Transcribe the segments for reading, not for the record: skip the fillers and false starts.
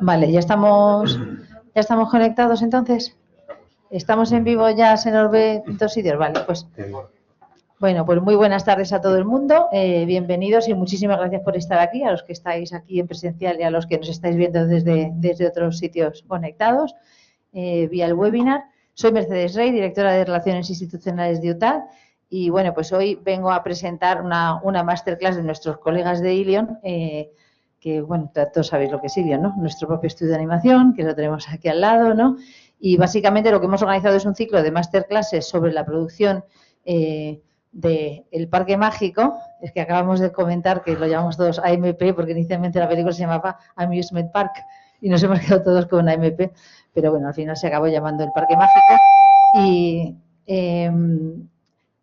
Vale, ya estamos conectados entonces. Estamos en vivo ya, se nos ve en todos sitios. Vale, pues bueno, pues muy buenas tardes a todo el mundo. Bienvenidos y muchísimas gracias por estar aquí, a los que estáis aquí en presencial y a los que nos estáis viendo desde otros sitios conectados vía el webinar. Soy Mercedes Rey, directora de Relaciones Institucionales de UTAD. Y bueno, pues hoy vengo a presentar una masterclass de nuestros colegas de Ilion, que bueno, todos sabéis lo que es Ilion, ¿no? Nuestro propio estudio de animación, que lo tenemos aquí al lado, ¿no? Y básicamente lo que hemos organizado es un ciclo de masterclasses sobre la producción de El Parque Mágico. Es que acabamos de comentar que lo llamamos todos AMP, porque inicialmente la película se llamaba Amusement Park y nos hemos quedado todos con AMP, pero bueno, al final se acabó llamando El Parque Mágico. Y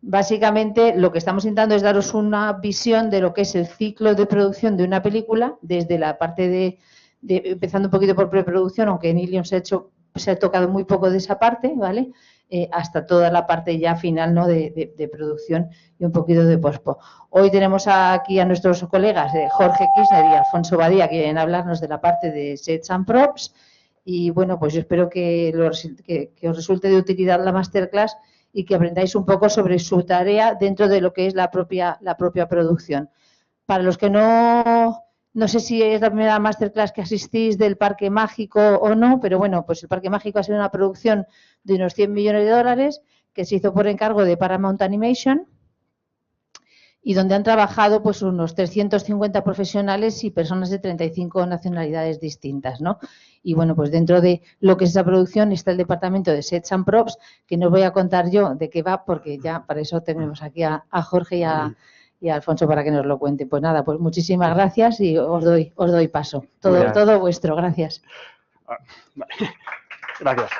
básicamente lo que estamos intentando es daros una visión de lo que es el ciclo de producción de una película, desde la parte de empezando un poquito por preproducción, aunque en Ilion se ha tocado muy poco de esa parte, ¿vale? Hasta toda la parte ya final, ¿no? de producción y un poquito de pospo. Hoy tenemos aquí a nuestros colegas Jorge Kirchner y Alfonso Badía, que vienen a hablarnos de la parte de Sets and Props. Y bueno, pues yo espero que os resulte de utilidad la masterclass y que aprendáis un poco sobre su tarea dentro de lo que es la propia producción. Para los que no sé si es la primera masterclass que asistís del Parque Mágico o no, pero bueno, pues el Parque Mágico ha sido una producción de unos 100 millones de dólares que se hizo por encargo de Paramount Animation y donde han trabajado pues unos 350 profesionales y personas de 35 nacionalidades distintas, ¿no? Y bueno, pues dentro de lo que es esa producción está el departamento de Sets and Props, que no voy a contar yo de qué va, porque ya para eso tenemos aquí a Jorge y a Alfonso para que nos lo cuente. Pues nada, pues muchísimas gracias y os doy paso. Todo vuestro, gracias. Vale. Gracias.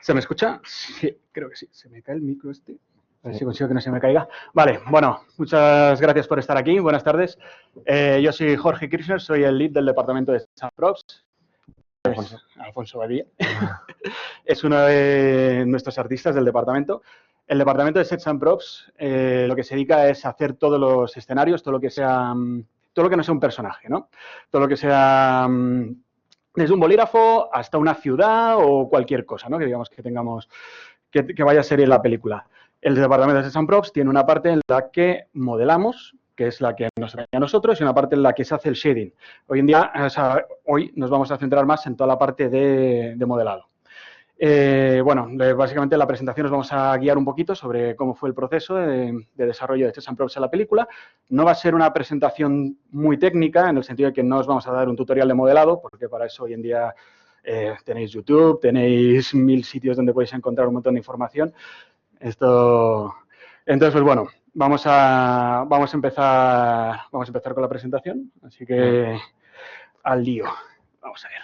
¿Se me escucha? Sí, creo que sí. Se me cae el micro este. A ver si consigo que no se me caiga. Vale, bueno, muchas gracias por estar aquí. Buenas tardes. Yo soy Jorge Kirchner, soy el lead del departamento de Sets and Props. Alfonso Badía. Es uno de nuestros artistas del departamento. El departamento de Sets and Props lo que se dedica es hacer todos los escenarios, todo lo que no sea un personaje, ¿no? Todo lo que sea desde un bolígrafo hasta una ciudad o cualquier cosa, ¿no? Que digamos que tengamos, que vaya a ser en la película. El departamento de Sets and Props tiene una parte en la que modelamos, que es la que nos trae a nosotros, y una parte en la que se hace el shading. Hoy en día, hoy nos vamos a centrar más en toda la parte de modelado. Bueno, básicamente en la presentación nos vamos a guiar un poquito sobre cómo fue el proceso de desarrollo de Sets and Props en la película. No va a ser una presentación muy técnica, en el sentido de que no os vamos a dar un tutorial de modelado, porque para eso hoy en día tenéis YouTube, tenéis 1000 sitios donde podéis encontrar un montón de información. Entonces, pues bueno, vamos a empezar con la presentación, así que al lío. Vamos a ver.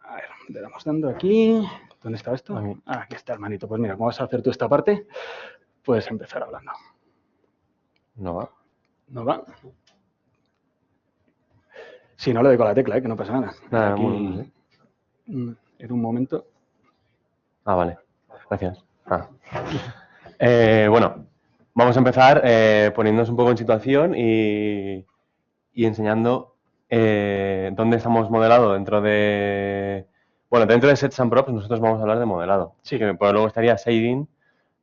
A ver, le damos dando aquí. ¿Dónde está esto? Aquí está, hermanito. Pues mira, ¿cómo vas a hacer tú esta parte? Puedes empezar hablando. No va. ¿No va? Sí, no le doy con la tecla, que no pasa nada. Nada, aquí, en un momento. Vale. Gracias. Bueno, vamos a empezar poniéndonos un poco en situación y enseñando dónde estamos modelado dentro de... Bueno, dentro de Sets and Props nosotros vamos a hablar de modelado. Sí. Pero luego estaría shading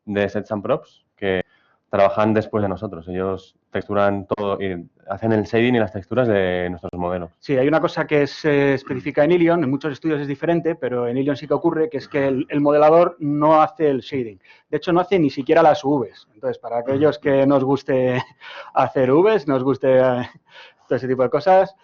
de Sets and Props, que trabajan después de nosotros. Ellos texturan todo y hacen el shading y las texturas de nuestros modelos. Sí, hay una cosa que es específica en Ilion, en muchos estudios es diferente, pero en Ilion sí que ocurre, que es que el modelador no hace el shading. De hecho, no hace ni siquiera las Vs. Entonces, para aquellos que nos guste hacer Vs, nos guste todo ese tipo de cosas,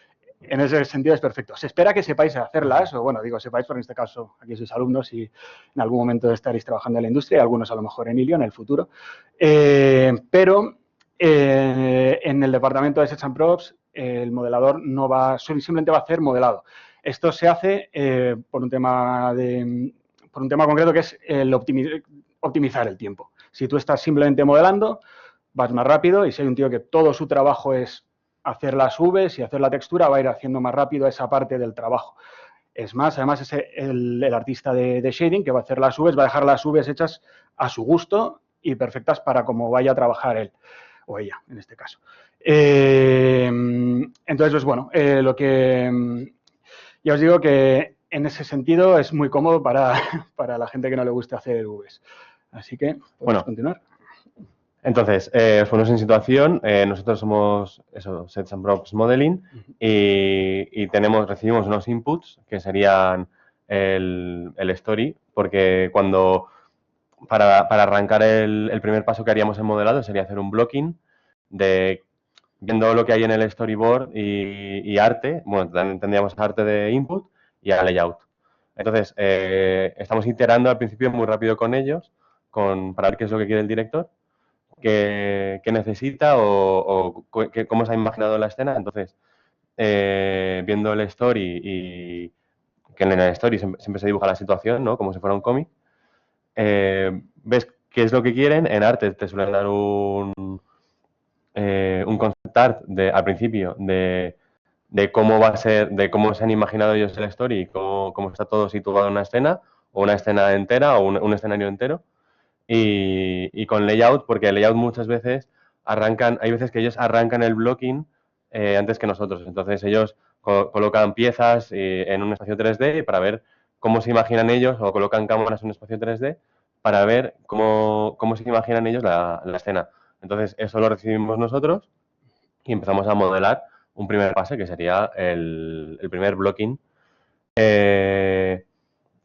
en ese sentido es perfecto. Se espera que sepáis hacerlas, o bueno, digo sepáis, porque en este caso aquí sois alumnos y en algún momento estaréis trabajando en la industria, algunos a lo mejor en Ilion en el futuro. Pero en el departamento de Sets and Props, el modelador no va, simplemente va a hacer modelado. Esto se hace por un tema concreto que es el optimizar el tiempo. Si tú estás simplemente modelando, vas más rápido, y si hay un tío que todo su trabajo es hacer las Vs y hacer la textura, va a ir haciendo más rápido esa parte del trabajo. Es más, además es el artista de shading que va a hacer las Vs, va a dejar las Vs hechas a su gusto y perfectas para cómo vaya a trabajar él o ella, en este caso. Entonces, pues bueno, lo que ya os digo que en ese sentido es muy cómodo para la gente que no le guste hacer Vs. Así que podemos continuar. Entonces, os ponemos en situación, nosotros somos eso, Sets and Props Modeling y recibimos unos inputs que serían el story, porque para arrancar el primer paso que haríamos en modelado sería hacer un blocking viendo lo que hay en el storyboard y arte, bueno, también tendríamos arte de input y a layout. Entonces, estamos iterando al principio muy rápido con ellos para ver qué es lo que quiere el director, qué necesita o cómo se ha imaginado la escena. Entonces, viendo el story y que en el story siempre se dibuja la situación, ¿no? Como si fuera un cómic, ves qué es lo que quieren. En arte te suelen dar un concept art al principio de cómo va a ser, de cómo se han imaginado ellos el story y cómo está todo situado en una escena, o una escena entera, o un escenario entero. Y con layout, porque el layout muchas veces hay veces que ellos arrancan el blocking antes que nosotros. Entonces ellos colocan piezas en un espacio 3D para ver cómo se imaginan ellos, o colocan cámaras en un espacio 3D para ver cómo se imaginan ellos la escena. Entonces eso lo recibimos nosotros y empezamos a modelar un primer pase que sería el primer blocking.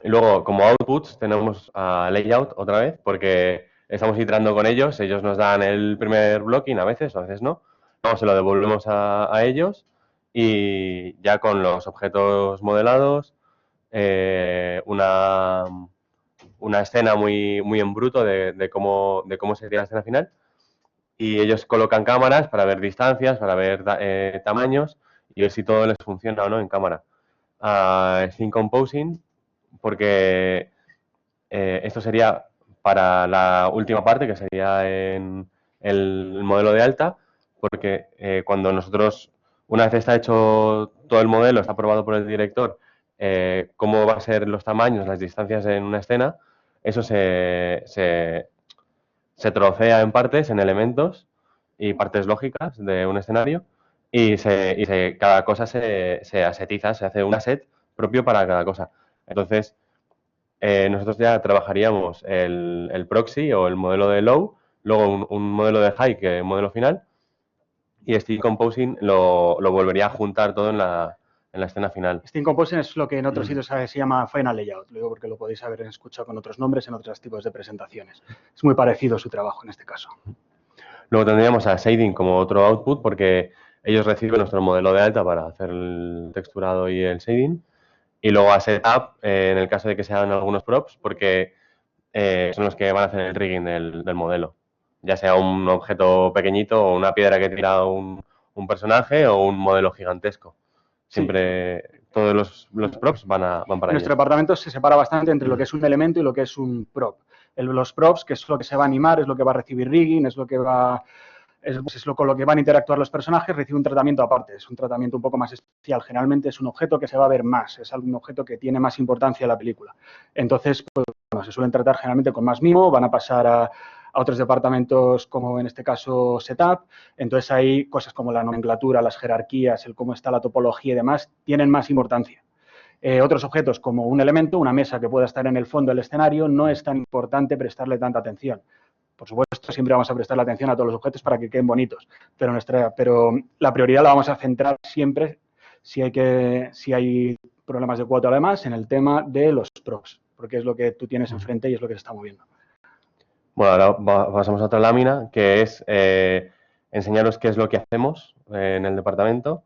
Y luego, como outputs, tenemos layout otra vez, porque estamos iterando con ellos. Ellos nos dan el primer blocking a veces no. Luego se lo devolvemos a ellos y ya con los objetos modelados, una escena muy en bruto de cómo sería la escena final. Y ellos colocan cámaras para ver distancias, para ver tamaños y ver si todo les funciona o no en cámara. Scene Composing, porque esto sería para la última parte, que sería en el modelo de alta, porque cuando una vez está hecho todo el modelo, está aprobado por el director, cómo va a ser los tamaños, las distancias en una escena, eso se trocea en partes, en elementos y partes lógicas de un escenario, y cada cosa se asetiza, se hace un asset propio para cada cosa. Entonces, nosotros ya trabajaríamos el proxy o el modelo de low, luego un modelo de high, que es el modelo final, y Scene Composing lo volvería a juntar todo en la escena final. Scene Composing es lo que en otros sitios se llama Final Layout, lo digo porque lo podéis haber escuchado con otros nombres en otros tipos de presentaciones. Es muy parecido su trabajo en este caso. Luego tendríamos a Shading como otro output, porque ellos reciben nuestro modelo de alta para hacer el texturado y el shading. Y luego a Setup, en el caso de que sean algunos props, porque son los que van a hacer el rigging del modelo. Ya sea un objeto pequeñito o una piedra que tira un personaje o un modelo gigantesco. Siempre todos los props van para ellos. Nuestro departamento se separa bastante entre lo que es un elemento y lo que es un prop. Los props, que es lo que se va a animar, es lo que va a recibir rigging, es lo que con lo que van a interactuar los personajes, recibe un tratamiento aparte, es un tratamiento un poco más especial. Generalmente es un objeto que se va a ver más, es un objeto que tiene más importancia en la película. Entonces, pues, bueno, se suelen tratar generalmente con más mimo, van a pasar a otros departamentos, como en este caso Setup. Entonces, hay cosas como la nomenclatura, las jerarquías, el cómo está la topología y demás, tienen más importancia. Otros objetos, como un elemento, una mesa que pueda estar en el fondo del escenario, no es tan importante prestarle tanta atención. Por supuesto, siempre vamos a prestarle atención a todos los objetos para que queden bonitos, pero la prioridad la vamos a centrar siempre, si hay problemas de cuota o demás, en el tema de los props, porque es lo que tú tienes enfrente y es lo que se está moviendo. Bueno, ahora pasamos a otra lámina, que es enseñaros qué es lo que hacemos en el departamento.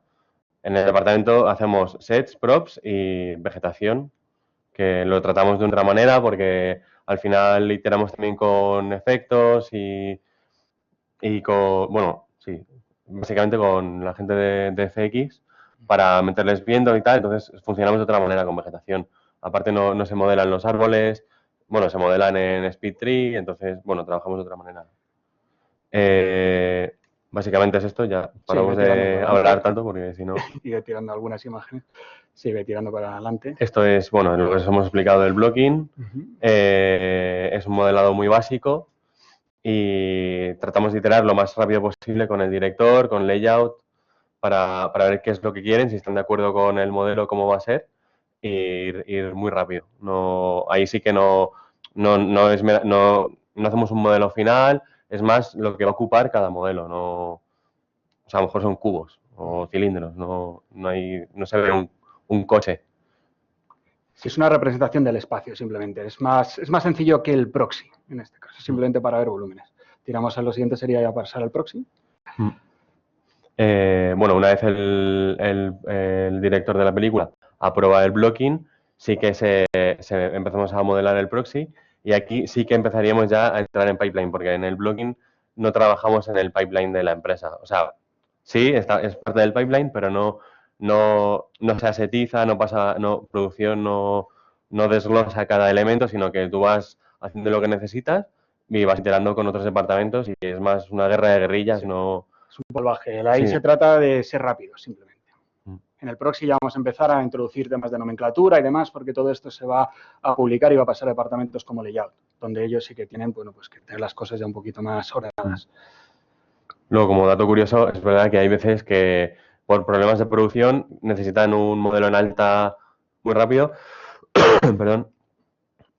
En el departamento hacemos sets, props y vegetación, que lo tratamos de otra manera porque al final iteramos también con efectos y con, bueno, sí, básicamente con la gente de FX para meterles viento y tal. Entonces funcionamos de otra manera con vegetación. Aparte no se modelan los árboles, bueno, se modelan en SpeedTree, entonces, bueno, trabajamos de otra manera. Básicamente es esto, ya paramos de hablar tanto porque si no... Sigue tirando algunas imágenes, sigue tirando para adelante. Esto es, bueno, lo que os hemos explicado del blocking. Es un modelado muy básico y tratamos de iterar lo más rápido posible con el director, con layout, para ver qué es lo que quieren, si están de acuerdo con el modelo, cómo va a ser, e ir muy rápido. No, ahí sí que no hacemos un modelo final, es más lo que va a ocupar cada modelo. O sea, a lo mejor son cubos o cilindros, no se ve un coche. Sí, es una representación del espacio, simplemente. Es más sencillo que el proxy, en este caso, simplemente para ver volúmenes. Tiramos a lo siguiente, sería ya pasar al proxy. Bueno, una vez el director de la película aprueba el blocking, sí que empezamos a modelar el proxy, y aquí sí que empezaríamos ya a entrar en pipeline, porque en el blocking no trabajamos en el pipeline de la empresa. O sea, sí, es parte del pipeline, pero no se asetiza, producción no desglosa cada elemento, sino que tú vas haciendo lo que necesitas y vas iterando con otros departamentos, y es más una guerra de guerrillas, no... Es un polvaje. Ahí se trata de ser rápido, simplemente. En el proxy ya vamos a empezar a introducir temas de nomenclatura y demás, porque todo esto se va a publicar y va a pasar a departamentos como layout, donde ellos sí que tienen, bueno, pues que tener las cosas ya un poquito más ordenadas. Luego, como dato curioso, es verdad que hay veces que por problemas de producción necesitan un modelo en alta muy rápido, perdón,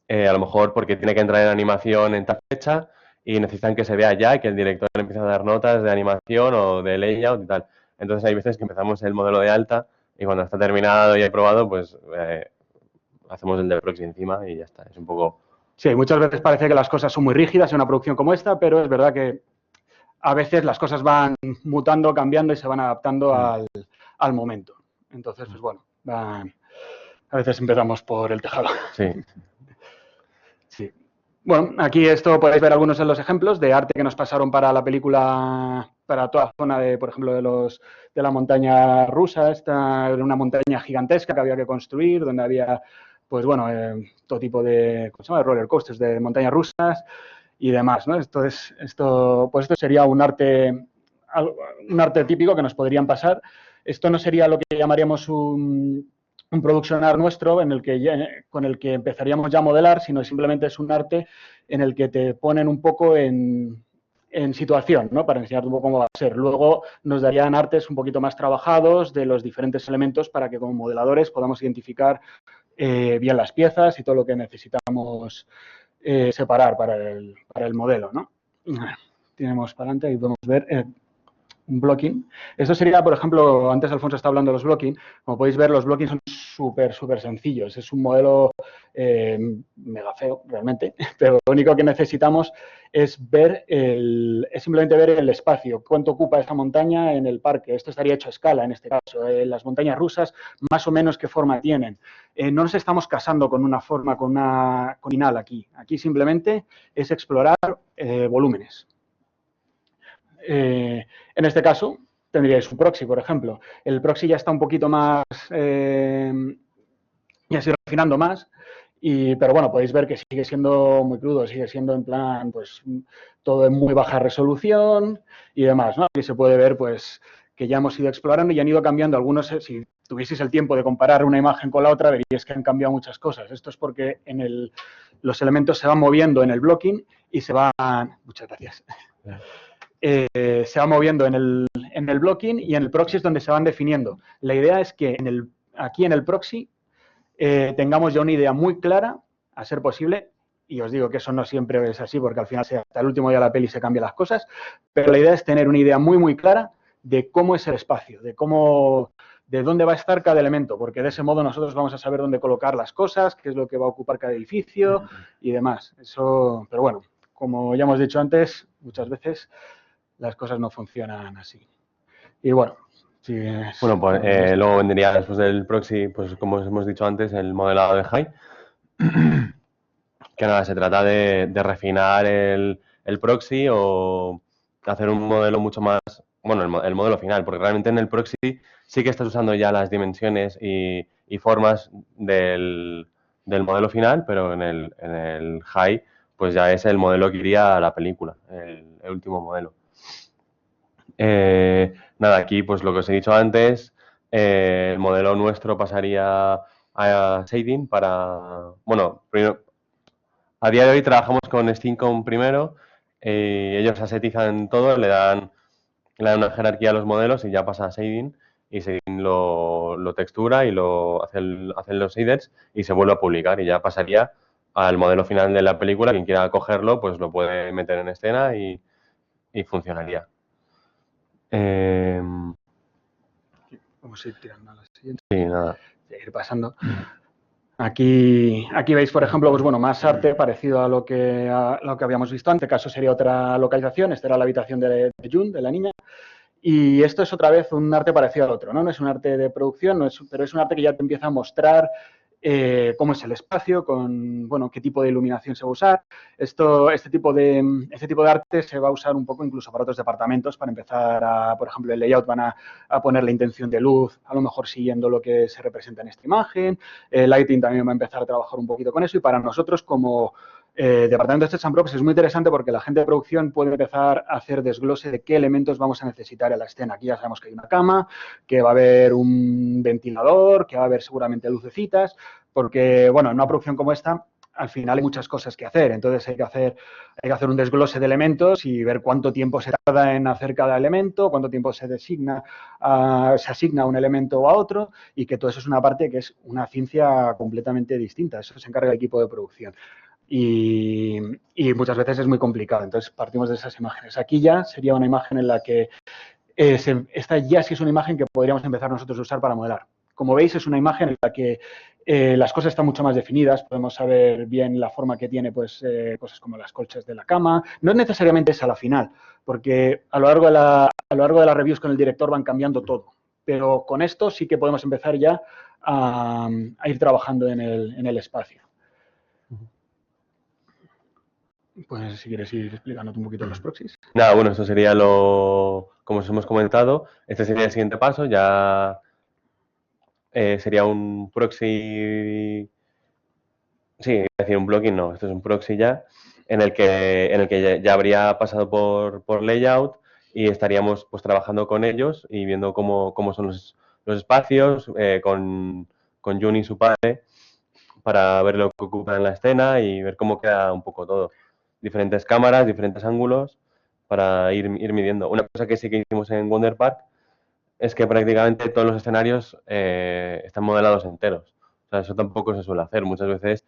a lo mejor porque tiene que entrar en animación en tal fecha y necesitan que se vea ya y que el director empiece a dar notas de animación o de layout y tal. Entonces hay veces que empezamos el modelo de alta y cuando está terminado y aprobado, pues hacemos el de proxy encima y ya está. Es un poco... Sí, muchas veces parece que las cosas son muy rígidas en una producción como esta, pero es verdad que a veces las cosas van mutando, cambiando y se van adaptando al momento. Entonces, pues bueno, a veces empezamos por el tejado. Sí. Sí. Bueno, aquí esto podéis ver algunos de los ejemplos de arte que nos pasaron para la película, para toda la zona de, por ejemplo, de la montaña rusa. Esta era una montaña gigantesca que había que construir, donde había, pues bueno, todo tipo de, ¿cómo se llama?, roller coasters, de montañas rusas y demás, ¿no? Entonces, esto sería un arte típico que nos podrían pasar. Esto no sería lo que llamaríamos un production art nuestro con el que empezaríamos ya a modelar, sino simplemente es un arte en el que te ponen un poco en situación, ¿no?, para enseñarte un poco cómo va a ser. Luego nos darían artes un poquito más trabajados de los diferentes elementos para que como modeladores podamos identificar bien las piezas y todo lo que necesitamos separar para el modelo, ¿no? Tenemos para adelante y podemos ver un blocking. Esto sería, por ejemplo, antes Alfonso estaba hablando de los blocking. Como podéis ver, los blocking son súper sencillos. Es un modelo mega feo, realmente, pero lo único que necesitamos es simplemente ver el espacio, cuánto ocupa esa montaña en el parque. Esto estaría hecho a escala, en este caso. Las montañas rusas, más o menos qué forma tienen. No nos estamos casando con una forma, con inal aquí. Aquí simplemente es explorar volúmenes. En este caso, tendríais un proxy, por ejemplo. El proxy ya está un poquito más, ya se irá refinando más, pero bueno, podéis ver que sigue siendo muy crudo, sigue siendo en plan, pues, todo en muy baja resolución y demás, ¿no? Aquí se puede ver, pues, que ya hemos ido explorando y han ido cambiando algunos. Si tuvieseis el tiempo de comparar una imagen con la otra, veríais que han cambiado muchas cosas. Esto es porque los elementos se van moviendo en el blocking y se van... Muchas gracias. Se va moviendo en el blocking y en el proxy es donde se van definiendo. La idea es que aquí en el proxy tengamos ya una idea muy clara, a ser posible, y os digo que eso no siempre es así porque al final hasta el último día de la peli se cambian las cosas, pero la idea es tener una idea muy clara de cómo es el espacio, de dónde va a estar cada elemento, porque de ese modo nosotros vamos a saber dónde colocar las cosas, qué es lo que va a ocupar cada edificio y demás. Pero bueno, como ya hemos dicho antes, muchas veces las cosas no funcionan así. Y bueno, bueno, pues luego vendría después del proxy, pues como os hemos dicho antes, el modelado de high. Que nada, se trata de refinar el proxy o hacer un modelo mucho más, bueno, el modelo final, porque realmente en el proxy sí que estás usando ya las dimensiones y formas del modelo final, pero en el high pues ya es el modelo que iría a la película, el último modelo. Nada, aquí pues lo que os he dicho antes, el modelo nuestro pasaría a shading para, bueno, primero, a día de hoy trabajamos con Steamcom primero, ellos asetizan todo, le dan una jerarquía a los modelos y ya pasa a shading, y shading lo textura y hacen los shaders y se vuelve a publicar, y ya pasaría al modelo final de la película. Quien quiera cogerlo, pues lo puede meter en escena y funcionaría. Vamos a ir tirando a la siguiente. Sí, nada. Ir pasando. Aquí veis, por ejemplo, pues bueno, más arte parecido a lo que habíamos visto antes. En este caso sería otra localización. Esta era la habitación de June, de la niña. Y esto es otra vez un arte parecido al otro, ¿no? No es un arte de producción, pero es un arte que ya te empieza a mostrar cómo es el espacio, bueno, qué tipo de iluminación se va a usar. Este tipo de arte se va a usar un poco incluso para otros departamentos, para empezar por ejemplo, el layout van a poner la intención de luz, a lo mejor siguiendo lo que se representa en esta imagen. El lighting también va a empezar a trabajar un poquito con eso, y para nosotros como departamento de Sets and Props es muy interesante porque la gente de producción puede empezar a hacer desglose de qué elementos vamos a necesitar en la escena. Aquí ya sabemos que hay una cama, que va a haber un ventilador, que va a haber seguramente lucecitas, porque, bueno, en una producción como esta, al final hay muchas cosas que hacer. Entonces hay que hacer un desglose de elementos y ver cuánto tiempo se tarda en hacer cada elemento, cuánto tiempo se asigna a un elemento o a otro, y que todo eso es una parte que es una ciencia completamente distinta. Eso se encarga el equipo de producción. Y muchas veces es muy complicado. Entonces partimos de esas imágenes. Aquí ya sería una imagen en la que esta ya sí es una imagen que podríamos empezar nosotros a usar para modelar. Como veis, es una imagen en la que las cosas están mucho más definidas. Podemos saber bien la forma que tiene, pues, cosas como las colchas de la cama. No es necesariamente esa la final, porque a lo largo de las reviews con el director van cambiando todo. Pero con esto sí que podemos empezar ya a ir trabajando en el espacio. Pues si quieres ir explicándote un poquito los proxies. Nada, bueno, esto sería como os hemos comentado, este sería el siguiente paso. Ya sería un proxy, sí, es decir, un plugin no, esto es un proxy ya, en el que ya habría pasado por layout, y estaríamos pues trabajando con ellos y viendo cómo son los espacios, con Juni y su padre, para ver lo que ocupa en la escena y ver cómo queda un poco todo. Diferentes cámaras, diferentes ángulos, para ir midiendo. Una cosa que sí que hicimos en Wonder Park es que prácticamente todos los escenarios están modelados enteros. O sea, eso tampoco se suele hacer. Muchas veces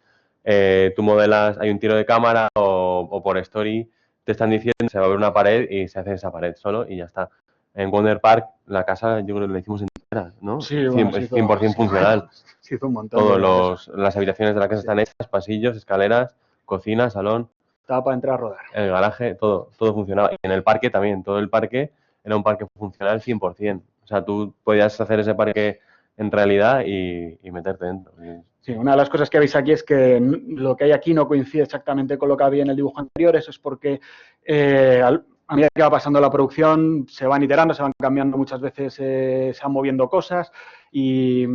tú modelas, hay un tiro de cámara o por story te están diciendo se va a ver una pared y se hace esa pared solo y ya está. En Wonder Park la casa yo creo que la hicimos entera, ¿no? Sí, bueno, 100% funcional. Se hizo un montón. Todas las habitaciones de la casa están hechas, pasillos, escaleras, cocina, salón. Estaba para entrar a rodar. El garaje, todo funcionaba. Y en el parque también, todo el parque era un parque funcional 100%. O sea, tú podías hacer ese parque en realidad y meterte dentro. Sí, una de las cosas que veis aquí es que lo que hay aquí no coincide exactamente con lo que había en el dibujo anterior. Eso es porque a medida que va pasando la producción se van iterando, se van cambiando muchas veces, se van moviendo cosas y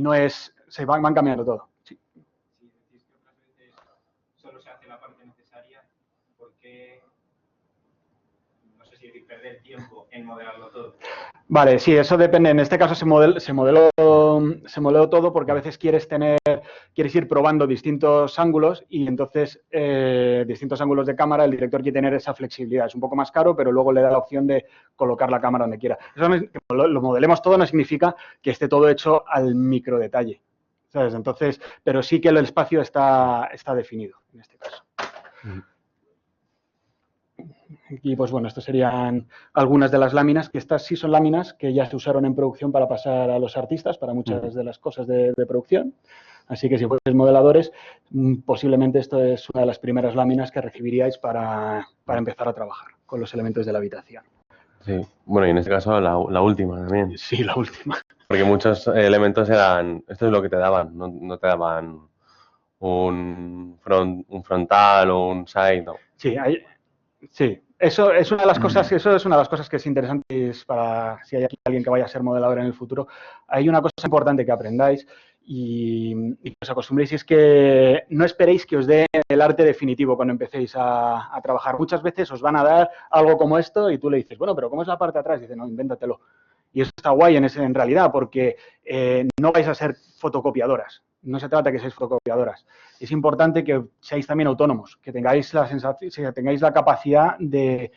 no es, se van cambiando todo. Sí. Si decís que otras veces solo se hace la parte necesaria, ¿por qué, no sé si decir, perder tiempo en modelarlo todo? Vale, sí, eso depende. En este caso se modeló todo porque a veces quieres ir probando distintos ángulos y entonces distintos ángulos de cámara. El director quiere tener esa flexibilidad. Es un poco más caro, pero luego le da la opción de colocar la cámara donde quiera. Eso lo modelemos todo no significa que esté todo hecho al micro detalle, ¿sabes? Entonces, pero sí que el espacio está definido en este caso. Y pues bueno, estas serían algunas de las láminas, que estas sí son láminas que ya se usaron en producción para pasar a los artistas, para muchas de las cosas de producción. Así que si fueis modeladores, posiblemente esto es una de las primeras láminas que recibiríais para empezar a trabajar con los elementos de la habitación. Sí, bueno, y en este caso la última también. Sí, la última. Porque muchos elementos eran, esto es lo que te daban, no te daban un frontal o un side, no. Sí, sí. Eso es una de las cosas, que es interesante para si hay aquí alguien que vaya a ser modelador en el futuro. Hay una cosa importante que aprendáis y que os acostumbréis, y es que no esperéis que os dé el arte definitivo cuando empecéis a trabajar. Muchas veces os van a dar algo como esto y tú le dices, bueno, pero ¿cómo es la parte de atrás? Y dice, no, invéntatelo. Y eso está guay en realidad porque no vais a ser fotocopiadoras. No se trata de que seáis fotocopiadoras. Es importante que seáis también autónomos, que tengáis la sensación, que tengáis la capacidad de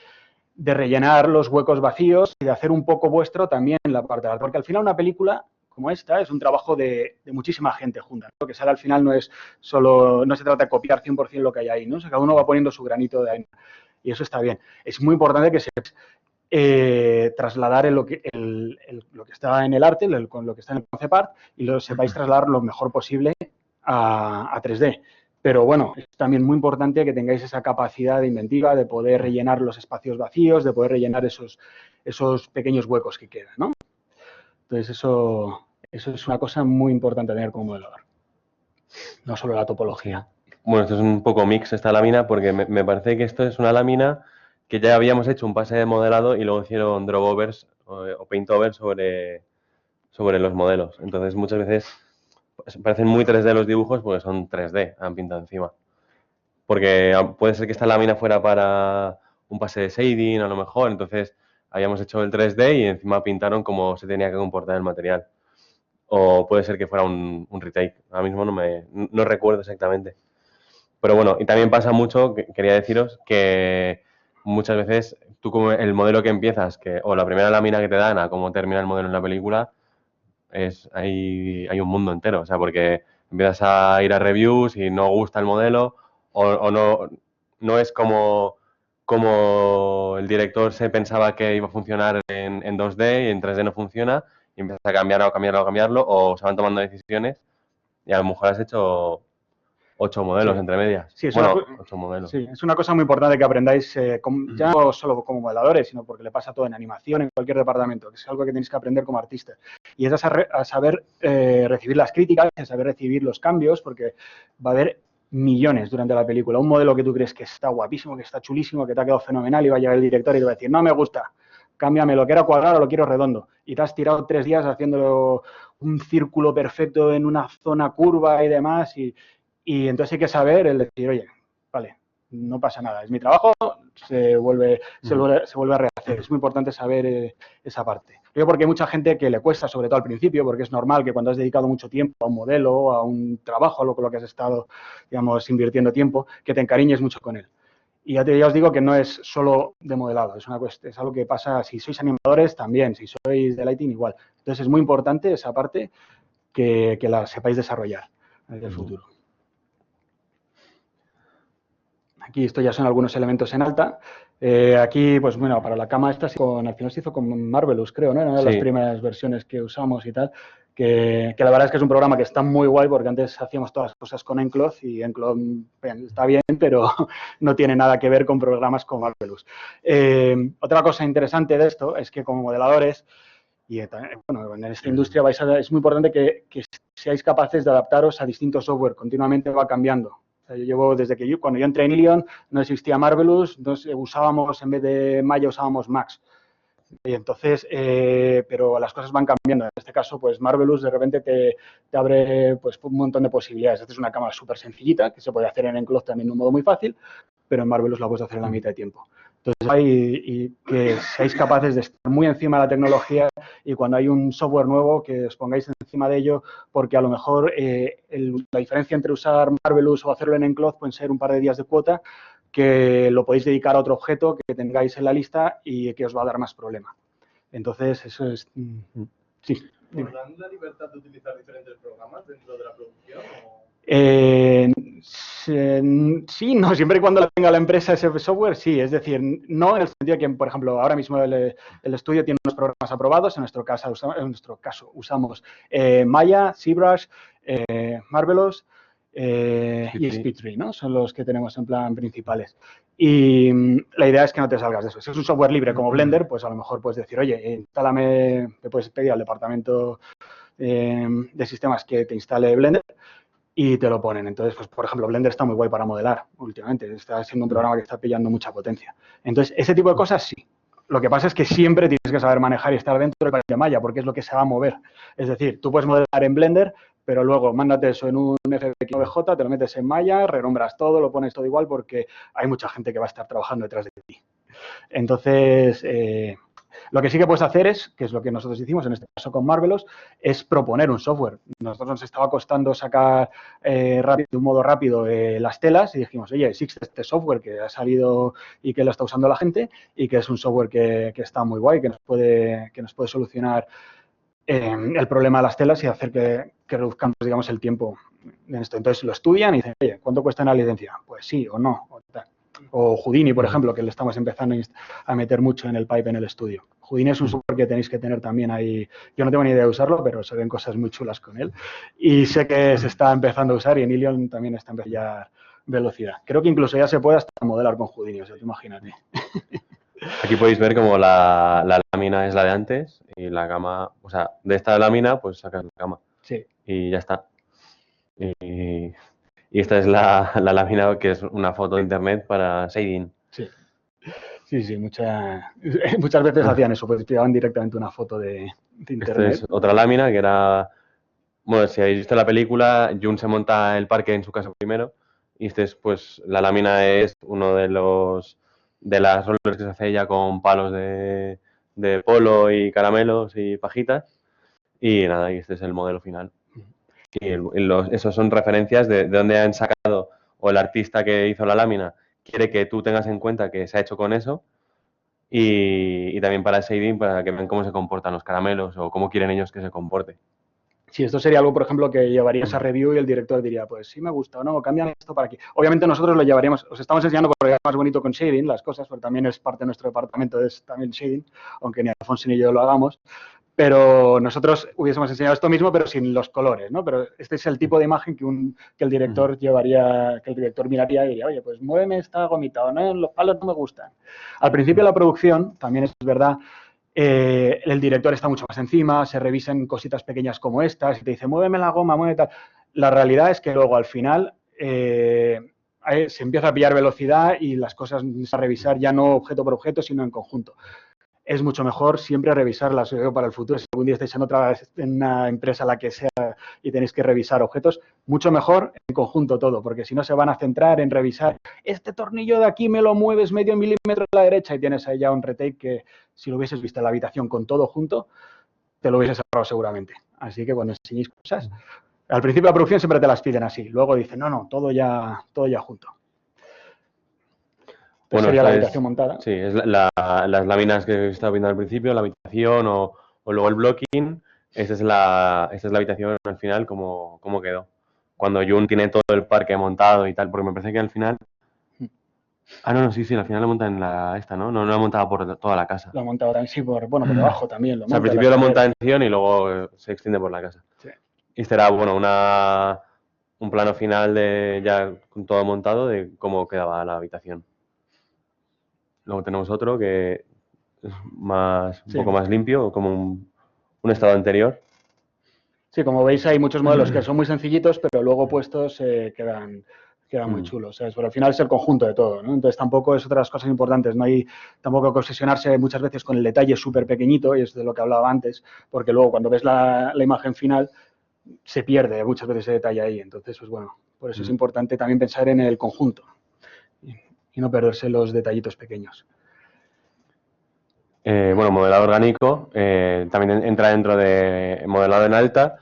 rellenar los huecos vacíos y de hacer un poco vuestro también en la parte de arte. Porque al final una película como esta es un trabajo de muchísima gente junta. Lo que sale al final no es solo, no se trata de copiar 100% lo que hay ahí, ¿no? O sea, cada uno va poniendo su granito de arena y eso está bien. Es muy importante que sepáis trasladar lo que está en el arte, con lo que está en el concept art y lo sepáis trasladar lo mejor posible a 3D. Pero bueno, es también muy importante que tengáis esa capacidad de inventiva, de poder rellenar los espacios vacíos, de poder rellenar esos pequeños huecos que quedan, ¿no? Entonces, eso es una cosa muy importante a tener como modelador. No solo la topología. Bueno, esto es un poco mix esta lámina porque me parece que esto es una lámina que ya habíamos hecho un pase de modelado y luego hicieron drop overs o paint overs sobre los modelos. Entonces, muchas veces parecen muy 3D los dibujos porque son 3D, han pintado encima. Porque puede ser que esta lámina fuera para un pase de shading a lo mejor, entonces habíamos hecho el 3D y encima pintaron cómo se tenía que comportar el material. O puede ser que fuera un retake. Ahora mismo no recuerdo exactamente. Pero bueno, y también pasa mucho, quería deciros, que muchas veces tú como el modelo que empiezas, o la primera lámina que te dan a cómo termina el modelo en la película, hay un mundo entero. O sea, porque empiezas a ir a reviews y no gusta el modelo o no es como el director se pensaba que iba a funcionar en 2D y en 3D no funciona y empiezas a cambiarlo o se van tomando decisiones y a lo mejor has hecho 8 modelos entre medias. Sí, 8 modelos. Sí, es una cosa muy importante que aprendáis, ya no solo como modeladores, sino porque le pasa todo en animación, en cualquier departamento, que es algo que tenéis que aprender como artistas. Y es a saber recibir las críticas, a saber recibir los cambios, porque va a haber millones durante la película. Un modelo que tú crees que está guapísimo, que está chulísimo, que te ha quedado fenomenal y va a llegar el director y te va a decir, no me gusta, cámbiame, lo quiero cuadrado o lo quiero redondo. Y te has tirado 3 días haciéndolo un círculo perfecto en una zona curva y demás y entonces hay que saber el decir, oye, vale, no pasa nada, es mi trabajo, se vuelve a rehacer. Es muy importante saber esa parte. Creo porque hay mucha gente que le cuesta, sobre todo al principio, porque es normal que cuando has dedicado mucho tiempo a un modelo, a un trabajo, a lo que has estado, digamos, invirtiendo tiempo, que te encariñes mucho con él. Y ya os digo que no es solo de modelado, es algo que pasa si sois animadores también, si sois de lighting igual. Entonces es muy importante esa parte que la sepáis desarrollar en el futuro. Aquí esto ya son algunos elementos en alta. Aquí, pues bueno, para la cama esta al final se hizo con Marvelous, creo, ¿no? Era una de las primeras versiones que usamos y tal. Que la verdad es que es un programa que está muy guay porque antes hacíamos todas las cosas con Encloth y Encloth está bien, pero no tiene nada que ver con programas como Marvelous. Otra cosa interesante de esto es que como modeladores, y bueno, en esta industria es muy importante que seáis capaces de adaptaros a distintos software. Continuamente va cambiando. O sea, yo llevo desde que cuando yo entré en Ilion no existía Marvelous, entonces usábamos, en vez de Maya, usábamos Max. Y entonces, pero las cosas van cambiando. En este caso, pues Marvelous de repente te abre pues un montón de posibilidades. Esta es una cámara súper sencillita, que se puede hacer en Encloth también de un modo muy fácil, pero en Marvelous la puedes hacer en la mitad de tiempo. Entonces, y que seáis capaces de estar muy encima de la tecnología y cuando hay un software nuevo que os pongáis encima de ello, porque a lo mejor la diferencia entre usar Marvelous o hacerlo en Encloth pueden ser un par de días de cuota, que lo podéis dedicar a otro objeto que tengáis en la lista y que os va a dar más problema. Entonces, eso es... Sí. ¿Nos dan la libertad de utilizar diferentes programas dentro de la producción? Sí, no, siempre y cuando tenga la empresa ese software, sí. Es decir, no en el sentido de que, por ejemplo, ahora mismo el estudio tiene unos programas aprobados. En nuestro caso usamos Maya, ZBrush, Marvelous y SpeedTree, ¿no? Son los que tenemos en plan principales. Y la idea es que no te salgas de eso. Si es un software libre como Blender, pues a lo mejor puedes decir, oye, instálame, te puedes pedir al departamento de sistemas que te instale Blender y te lo ponen. Entonces, pues por ejemplo, Blender está muy guay para modelar últimamente. Está siendo un programa que está pillando mucha potencia. Entonces, ese tipo de cosas sí. Lo que pasa es que siempre tienes que saber manejar y estar dentro de Maya, porque es lo que se va a mover. Es decir, tú puedes modelar en Blender, pero luego mándate eso en un FBX te lo metes en Maya, renombras todo, lo pones todo igual, porque hay mucha gente que va a estar trabajando detrás de ti. Entonces, Lo que sí que puedes hacer es, que es lo que nosotros hicimos en este caso con Marvelous, es proponer un software. Nosotros nos estaba costando sacar de un modo rápido las telas y dijimos, oye, existe este software que ha salido y que lo está usando la gente y que es un software que está muy guay, que nos puede solucionar el problema de las telas y hacer que reduzcamos, digamos, el tiempo en esto. Entonces lo estudian y dicen, oye, ¿cuánto cuesta una licencia? Pues sí o no. O Houdini, por ejemplo, que le estamos empezando a meter mucho en el pipe en el estudio. Houdini es un software que tenéis que tener también ahí. Yo no tengo ni idea de usarlo, pero se ven cosas muy chulas con él. Y sé que se está empezando a usar y en Ilion también está empezando a hallar velocidad. Creo que incluso ya se puede hasta modelar con Houdini, o sea, tú imagínate. Aquí podéis ver como la lámina es la de antes y la cama, o sea, de esta lámina pues sacas la cama Sí. y ya está. Y esta es la lámina que es una foto de internet para shading. Sí. Sí, muchas veces hacían eso, pues tiraban directamente una foto de internet. Esta es otra lámina que era, bueno, si habéis visto la película, Jun se monta el parque en su casa primero y este es, pues, la lámina es uno de las rollers que se hace ella con palos de polo y caramelos y pajitas y nada, y este es el modelo final. Y esos son referencias de dónde han sacado o el artista que hizo la lámina quiere que tú tengas en cuenta que se ha hecho con eso y también para el shading para que vean cómo se comportan los caramelos o cómo quieren ellos que se comporte. Sí, esto sería algo, por ejemplo, que llevarías a review y el director diría, pues sí me gusta o no, cámbiame esto para aquí. Obviamente nosotros lo llevaríamos, os estamos enseñando porque es más bonito con shading las cosas, porque también es parte de nuestro departamento, es también shading, aunque ni Alfonso ni yo lo hagamos. Pero nosotros hubiésemos enseñado esto mismo, pero sin los colores, ¿no? Pero este es el tipo de imagen que el director llevaría, que el director miraría y diría, oye, pues muéveme esta gomita, o no, los palos no me gustan. Al principio de la producción, también es verdad, el director está mucho más encima, se revisan cositas pequeñas como estas y te dice, muéveme la goma, muéveme tal. La realidad es que luego, al final, se empieza a pillar velocidad y las cosas a revisar ya no objeto por objeto, sino en conjunto. Es mucho mejor siempre revisarlas para el futuro. Si algún día estáis en una empresa la que sea y tenéis que revisar objetos, mucho mejor en conjunto todo, porque si no se van a centrar en revisar este tornillo de aquí me lo mueves medio milímetro a la derecha y tienes ahí ya un retake que si lo hubieses visto en la habitación con todo junto, te lo hubieses ahorrado seguramente. Así que cuando enseñéis cosas, al principio de la producción siempre te las piden así, luego dicen, no, todo ya junto. Bueno, sería la habitación montada. Sí, es las láminas que estaba viendo al principio, la habitación o luego el blocking. Esta es la habitación al final, como quedó. Cuando Jun tiene todo el parque montado y tal, porque me parece que al final... no, sí, al final lo monta en esta, ¿no? No lo ha montado por toda la casa. Lo ha montado también, sí, por debajo también. O sea, al principio lo monta en sección y luego se extiende por la casa. Sí. Y será, bueno, un plano final de ya con todo montado de cómo quedaba la habitación. Luego tenemos otro que es un poco más limpio, como un estado anterior. Sí, como veis hay muchos modelos que son muy sencillitos, pero luego puestos quedan muy chulos, ¿sabes? Pero al final es el conjunto de todo, ¿no? Entonces tampoco es otra de las cosas importantes, no hay tampoco que obsesionarse muchas veces con el detalle súper pequeñito, y es de lo que hablaba antes, porque luego cuando ves la imagen final se pierde muchas veces ese detalle ahí. Entonces, pues bueno, por eso es importante también pensar en el conjunto y no perderse los detallitos pequeños. Bueno, modelado orgánico también entra dentro de modelado en alta.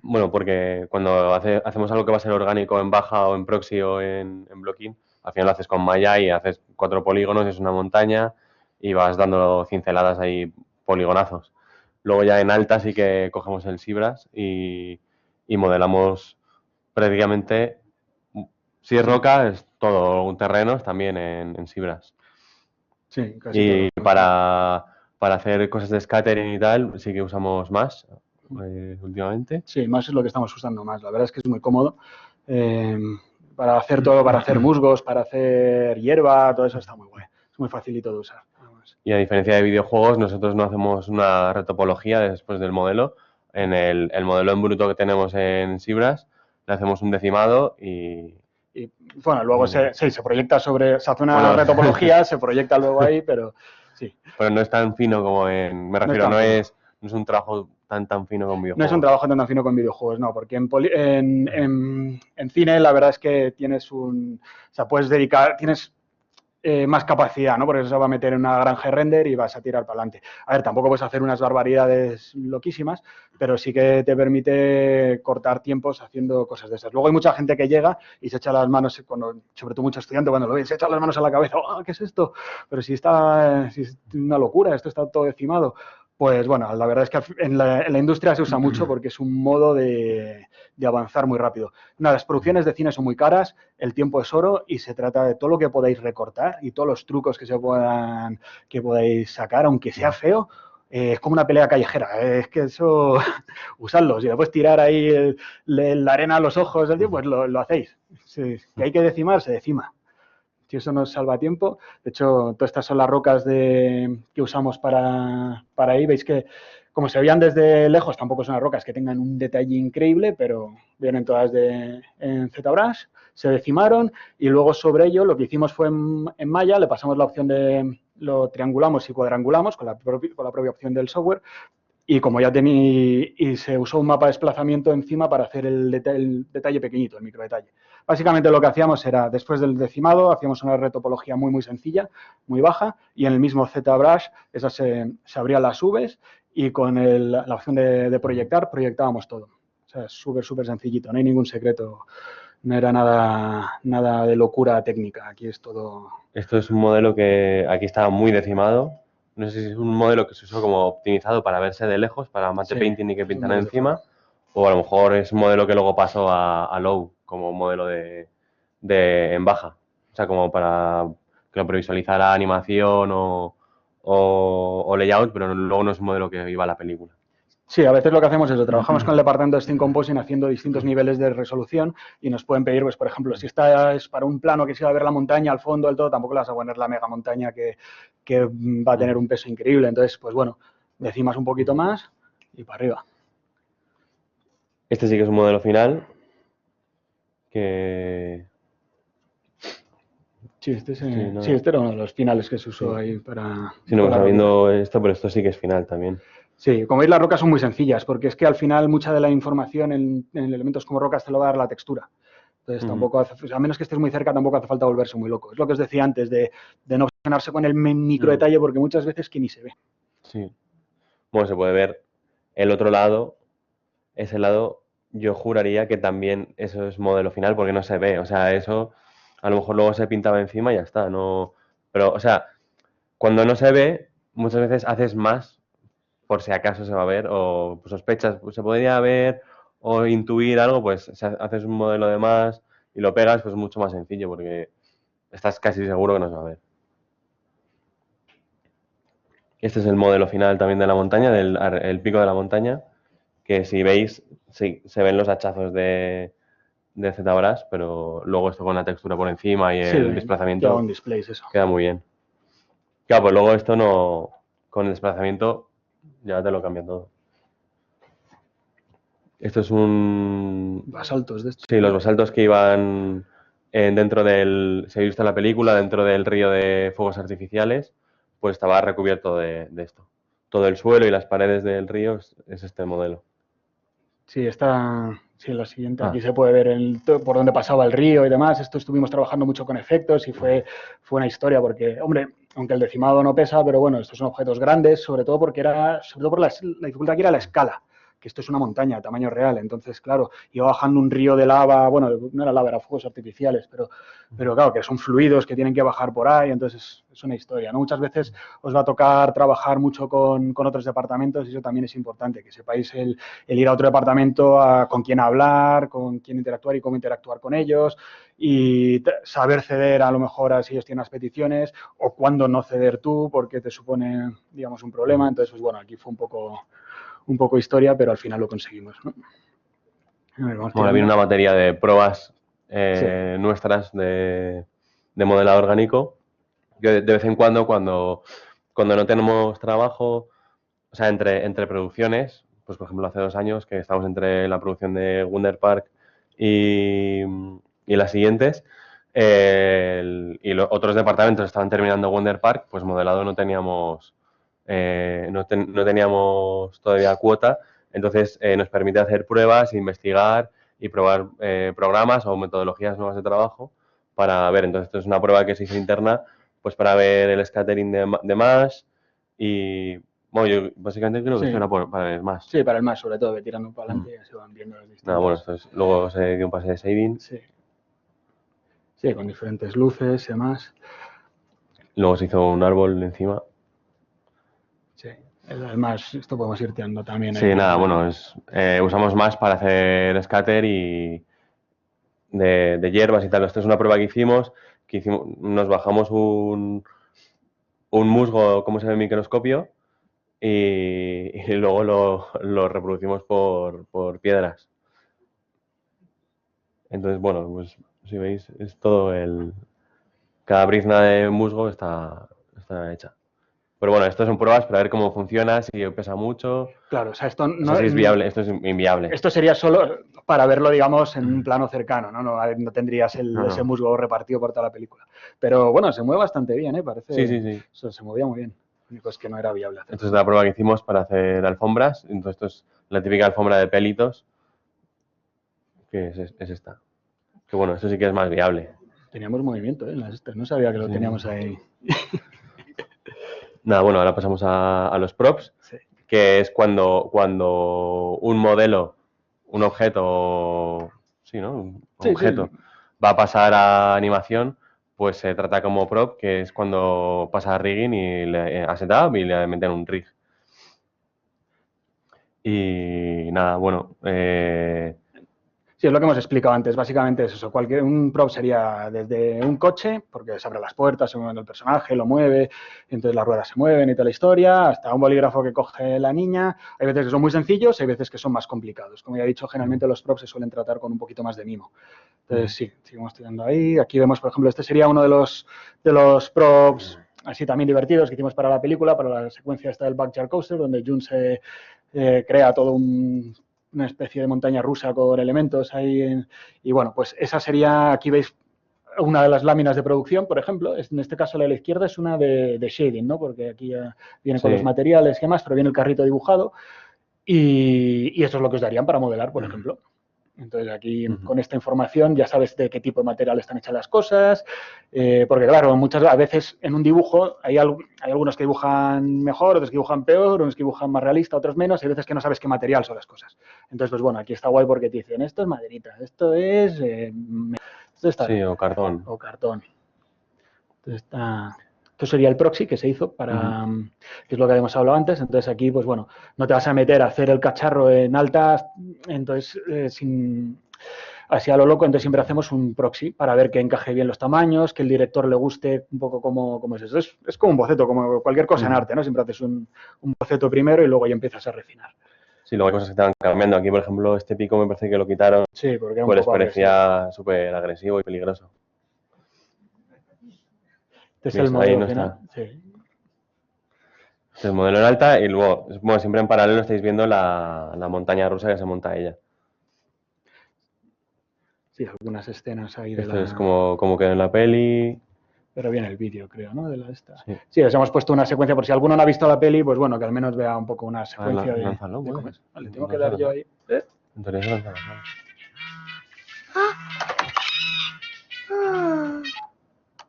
Bueno, porque cuando hacemos algo que va a ser orgánico en baja o en proxy o en blocking, al final lo haces con malla y haces 4 polígonos, es una montaña y vas dando cinceladas ahí, poligonazos. Luego ya en alta sí que cogemos el Sibras y modelamos prácticamente, si es roca, es todo un terreno, también en Sibras. Sí, casi y todo. para hacer cosas de scattering y tal, sí que usamos más últimamente. Sí, más es lo que estamos usando más. La verdad es que es muy cómodo. Para hacer todo, para hacer musgos, para hacer hierba, todo eso está muy guay. Es muy facilito de usar. Y a diferencia de videojuegos, nosotros no hacemos una retopología después del modelo. En el modelo en bruto que tenemos en Sibras, le hacemos un decimado y bueno, luego se proyecta se hace una retopología, se proyecta luego ahí, pero sí. Pero no es tan fino como me refiero, no es un trabajo tan fino con videojuegos. No es un trabajo tan fino con videojuegos, no, porque en cine la verdad es que tienes puedes dedicar, más capacidad, ¿no? Porque eso se va a meter en una granja de render y vas a tirar para adelante. A ver, tampoco puedes hacer unas barbaridades loquísimas, pero sí que te permite cortar tiempos haciendo cosas de esas. Luego hay mucha gente que llega y se echa las manos, sobre todo mucho estudiante cuando lo ve, se echa las manos a la cabeza, ¡oh, qué es esto! Pero si es una locura, esto está todo decimado. Pues bueno, la verdad es que en la industria se usa mucho porque es un modo de avanzar muy rápido. Las producciones de cine son muy caras, el tiempo es oro y se trata de todo lo que podáis recortar y todos los trucos que podáis sacar, aunque sea feo. Es como una pelea callejera, es que eso, usadlo. Si le puedes tirar ahí la arena a los ojos, pues lo hacéis. Si hay que decimar, se decima. Si eso nos salva tiempo. De hecho, todas estas son las rocas que usamos para ahí. Veis que, como se veían desde lejos, tampoco son las rocas que tengan un detalle increíble, pero vienen todas en ZBrush, se decimaron y luego sobre ello lo que hicimos fue en Maya, le pasamos la opción lo triangulamos y cuadrangulamos con la propia opción del software. Y como ya y se usó un mapa de desplazamiento encima para hacer el detalle pequeñito, el micro detalle. Básicamente lo que hacíamos era, después del decimado, hacíamos una retopología muy, muy sencilla, muy baja, y en el mismo ZBrush se abrían las Vs y con la opción de proyectar, proyectábamos todo. O sea, es súper, súper sencillito, no hay ningún secreto, no era nada de locura técnica, aquí es todo... Esto es un modelo que aquí estaba muy decimado. No sé si es un modelo que se usó como optimizado para verse de lejos, para mate painting y que pintan encima, o a lo mejor es un modelo que luego pasó a low como modelo en baja. O sea, como para que lo previsualizara animación o layout, pero luego no es un modelo que iba a la película. Sí, a veces lo que hacemos es trabajamos con el departamento de Scene Compositing haciendo distintos niveles de resolución y nos pueden pedir, pues por ejemplo, si esta es para un plano que se va a ver la montaña al fondo del todo, tampoco le vas a poner la mega montaña que va a tener un peso increíble. Entonces, pues bueno, decimas un poquito más y para arriba. Este sí que es un modelo final que... Sí, este era uno de los finales que se usó ahí para... Sí, no, pues sabiendo esto, pero esto sí que es final también. Sí, como veis las rocas son muy sencillas, porque es que al final mucha de la información en elementos como rocas te lo va a dar la textura. Entonces tampoco hace, a menos que estés muy cerca, tampoco hace falta volverse muy loco. Es lo que os decía antes, de no obsesionarse con el micro detalle, porque muchas veces que ni se ve. Sí. Bueno, se puede ver el otro lado, ese lado, yo juraría que también eso es modelo final, porque no se ve. O sea, eso a lo mejor luego se pintaba encima y ya está. No, pero, o sea, cuando no se ve, muchas veces haces más por si acaso se va a ver, o pues, sospechas, pues, se podría ver o intuir algo, pues haces un modelo de más y lo pegas, pues mucho más sencillo, porque estás casi seguro que no se va a ver. Este es el modelo final también de la montaña, el pico de la montaña, que si veis, sí, se ven los hachazos de ZBrush, pero luego esto con la textura por encima y el desplazamiento queda muy bien. Claro, pues luego esto no, con el desplazamiento ya te lo cambia todo. Esto es un... Basaltos de estos. Sí, los basaltos que iban dentro del... Se ha visto en la película, dentro del río de fuegos artificiales, pues estaba recubierto de esto. Todo el suelo y las paredes del río es este modelo. Sí, sí, la siguiente. Aquí se puede ver por dónde pasaba el río y demás. Esto estuvimos trabajando mucho con efectos y fue una historia porque, hombre, aunque el decimado no pesa, pero bueno, estos son objetos grandes, sobre todo por la dificultad que era la escala, que esto es una montaña a tamaño real. Entonces, claro, iba bajando un río de lava, bueno, no era lava, era fuegos artificiales, pero claro, que son fluidos que tienen que bajar por ahí, entonces es una historia, ¿no? Muchas veces os va a tocar trabajar mucho con otros departamentos y eso también es importante, que sepáis el ir a otro departamento con quién hablar, con quién interactuar y cómo interactuar con ellos y saber ceder a lo mejor a si ellos tienen las peticiones o cuándo no ceder tú porque te supone, digamos, un problema. Entonces, pues bueno, aquí fue un poco historia, pero al final lo conseguimos, ¿no? Bueno, viene una batería de pruebas nuestras de modelado orgánico, que de vez en cuando no tenemos trabajo, o sea, entre producciones, pues por ejemplo hace 2 años que estamos entre la producción de Wonder Park y las siguientes, y otros departamentos estaban terminando Wonder Park, pues modelado no teníamos todavía cuota, entonces nos permite hacer pruebas, investigar y probar programas o metodologías nuevas de trabajo para ver. Entonces esto es una prueba que se hizo interna pues para ver el scattering de Mash y, bueno, yo básicamente creo que Sí. esto era para el Mash. Sí, para el más, sobre todo, que tirando para adelante ya se van viendo las distintas. Nada, bueno, luego se dio un pase de shading, Sí. Sí, con diferentes luces y demás. luego se hizo un árbol encima. Sí. El más, esto podemos ir tirando también. Sí, ahí. nada, bueno, usamos Mash para hacer scatter y de hierbas y tal. Esto es una prueba que hicimos, nos bajamos un musgo, como se ve en microscopio, y luego lo reproducimos por piedras. Entonces, bueno, pues si veis, es todo cada brizna de musgo está hecha. Pero bueno, esto son pruebas para ver cómo funciona, si pesa mucho. Claro, o sea, esto O no sea, si es viable, esto es inviable. Esto sería solo para verlo, digamos, en un plano cercano, ¿no? No tendrías No. ese musgo repartido por toda la película. Pero bueno, se mueve bastante bien, ¿eh? Parece. Sí. Se movía muy bien. Lo único es que no era viable hacerlo. Esto es la prueba que hicimos para hacer alfombras. Entonces, esto es la típica alfombra de pelitos, que es esta. Que bueno, esto sí que es más viable. Teníamos movimiento, ¿eh? En las estas. No sabía que lo Sí. teníamos ahí. Nada, bueno, ahora pasamos a los props, Sí. que es cuando un modelo, un objeto, sí, ¿no? Un Sí, objeto va a pasar a animación, pues se trata como prop, que es cuando pasa a rigging y a setup y le meten un rig. Y nada, bueno, Sí, es lo que hemos explicado antes. Básicamente es eso. Un prop sería desde un coche, porque se abren las puertas, se mueve el personaje, lo mueve, entonces las ruedas se mueven y toda la historia, hasta un bolígrafo que coge la niña. Hay veces que son muy sencillos, hay veces que son más complicados. Como ya he dicho, generalmente los props se suelen tratar con un poquito más de mimo. Entonces sí, seguimos tirando ahí. Aquí vemos, por ejemplo, este sería uno de los props así también divertidos que hicimos para la película, para la secuencia esta del Backyard Coaster, donde Jun se crea todo una especie de montaña rusa con elementos ahí. Y bueno, pues esa sería, aquí veis una de las láminas de producción, por ejemplo. En este caso la de la izquierda es una de shading, ¿no? Porque aquí ya viene con Sí. los materiales y demás, pero viene el carrito dibujado. Y esto es lo que os darían para modelar, por ejemplo. Entonces aquí con esta información ya sabes de qué tipo de material están hechas las cosas, porque claro, muchas veces en un dibujo hay algunos que dibujan mejor, otros que dibujan peor, unos que dibujan más realista, otros menos, y hay veces que no sabes qué material son las cosas. Entonces, pues bueno, aquí está guay porque te dicen, esto es maderita, esto está sí, o cartón. o cartón. Entonces esto sería el proxy que se hizo para, que es lo que habíamos hablado antes. Entonces aquí, pues bueno, no te vas a meter a hacer el cacharro en altas, entonces así a lo loco, entonces siempre hacemos un proxy para ver que encaje bien los tamaños, que el director le guste un poco cómo es eso. Es como un boceto, como cualquier cosa en arte, ¿no? Siempre haces un boceto primero y luego ya empiezas a refinar. Sí, luego hay cosas que te van cambiando. Aquí, por ejemplo, este pico me parece que lo quitaron, Sí, porque era un pues les poco parecía súper agresivo y peligroso. Este es el ¿Ves? Ahí modelo no final. está. Sí. Este es el modelo en alta y luego, bueno, siempre en paralelo estáis viendo la montaña rusa que se monta ella. Sí, algunas escenas ahí de Esto es como quedó en la peli. Pero viene el vídeo, creo, ¿no? De esta. Sí. Sí, os hemos puesto una secuencia, por si alguno no ha visto la peli, pues bueno, que al menos vea un poco una secuencia de lánzalo, cómo ¿puedes? es. Vale, tengo que dar yo ahí. En teoría se lanza, ¿no?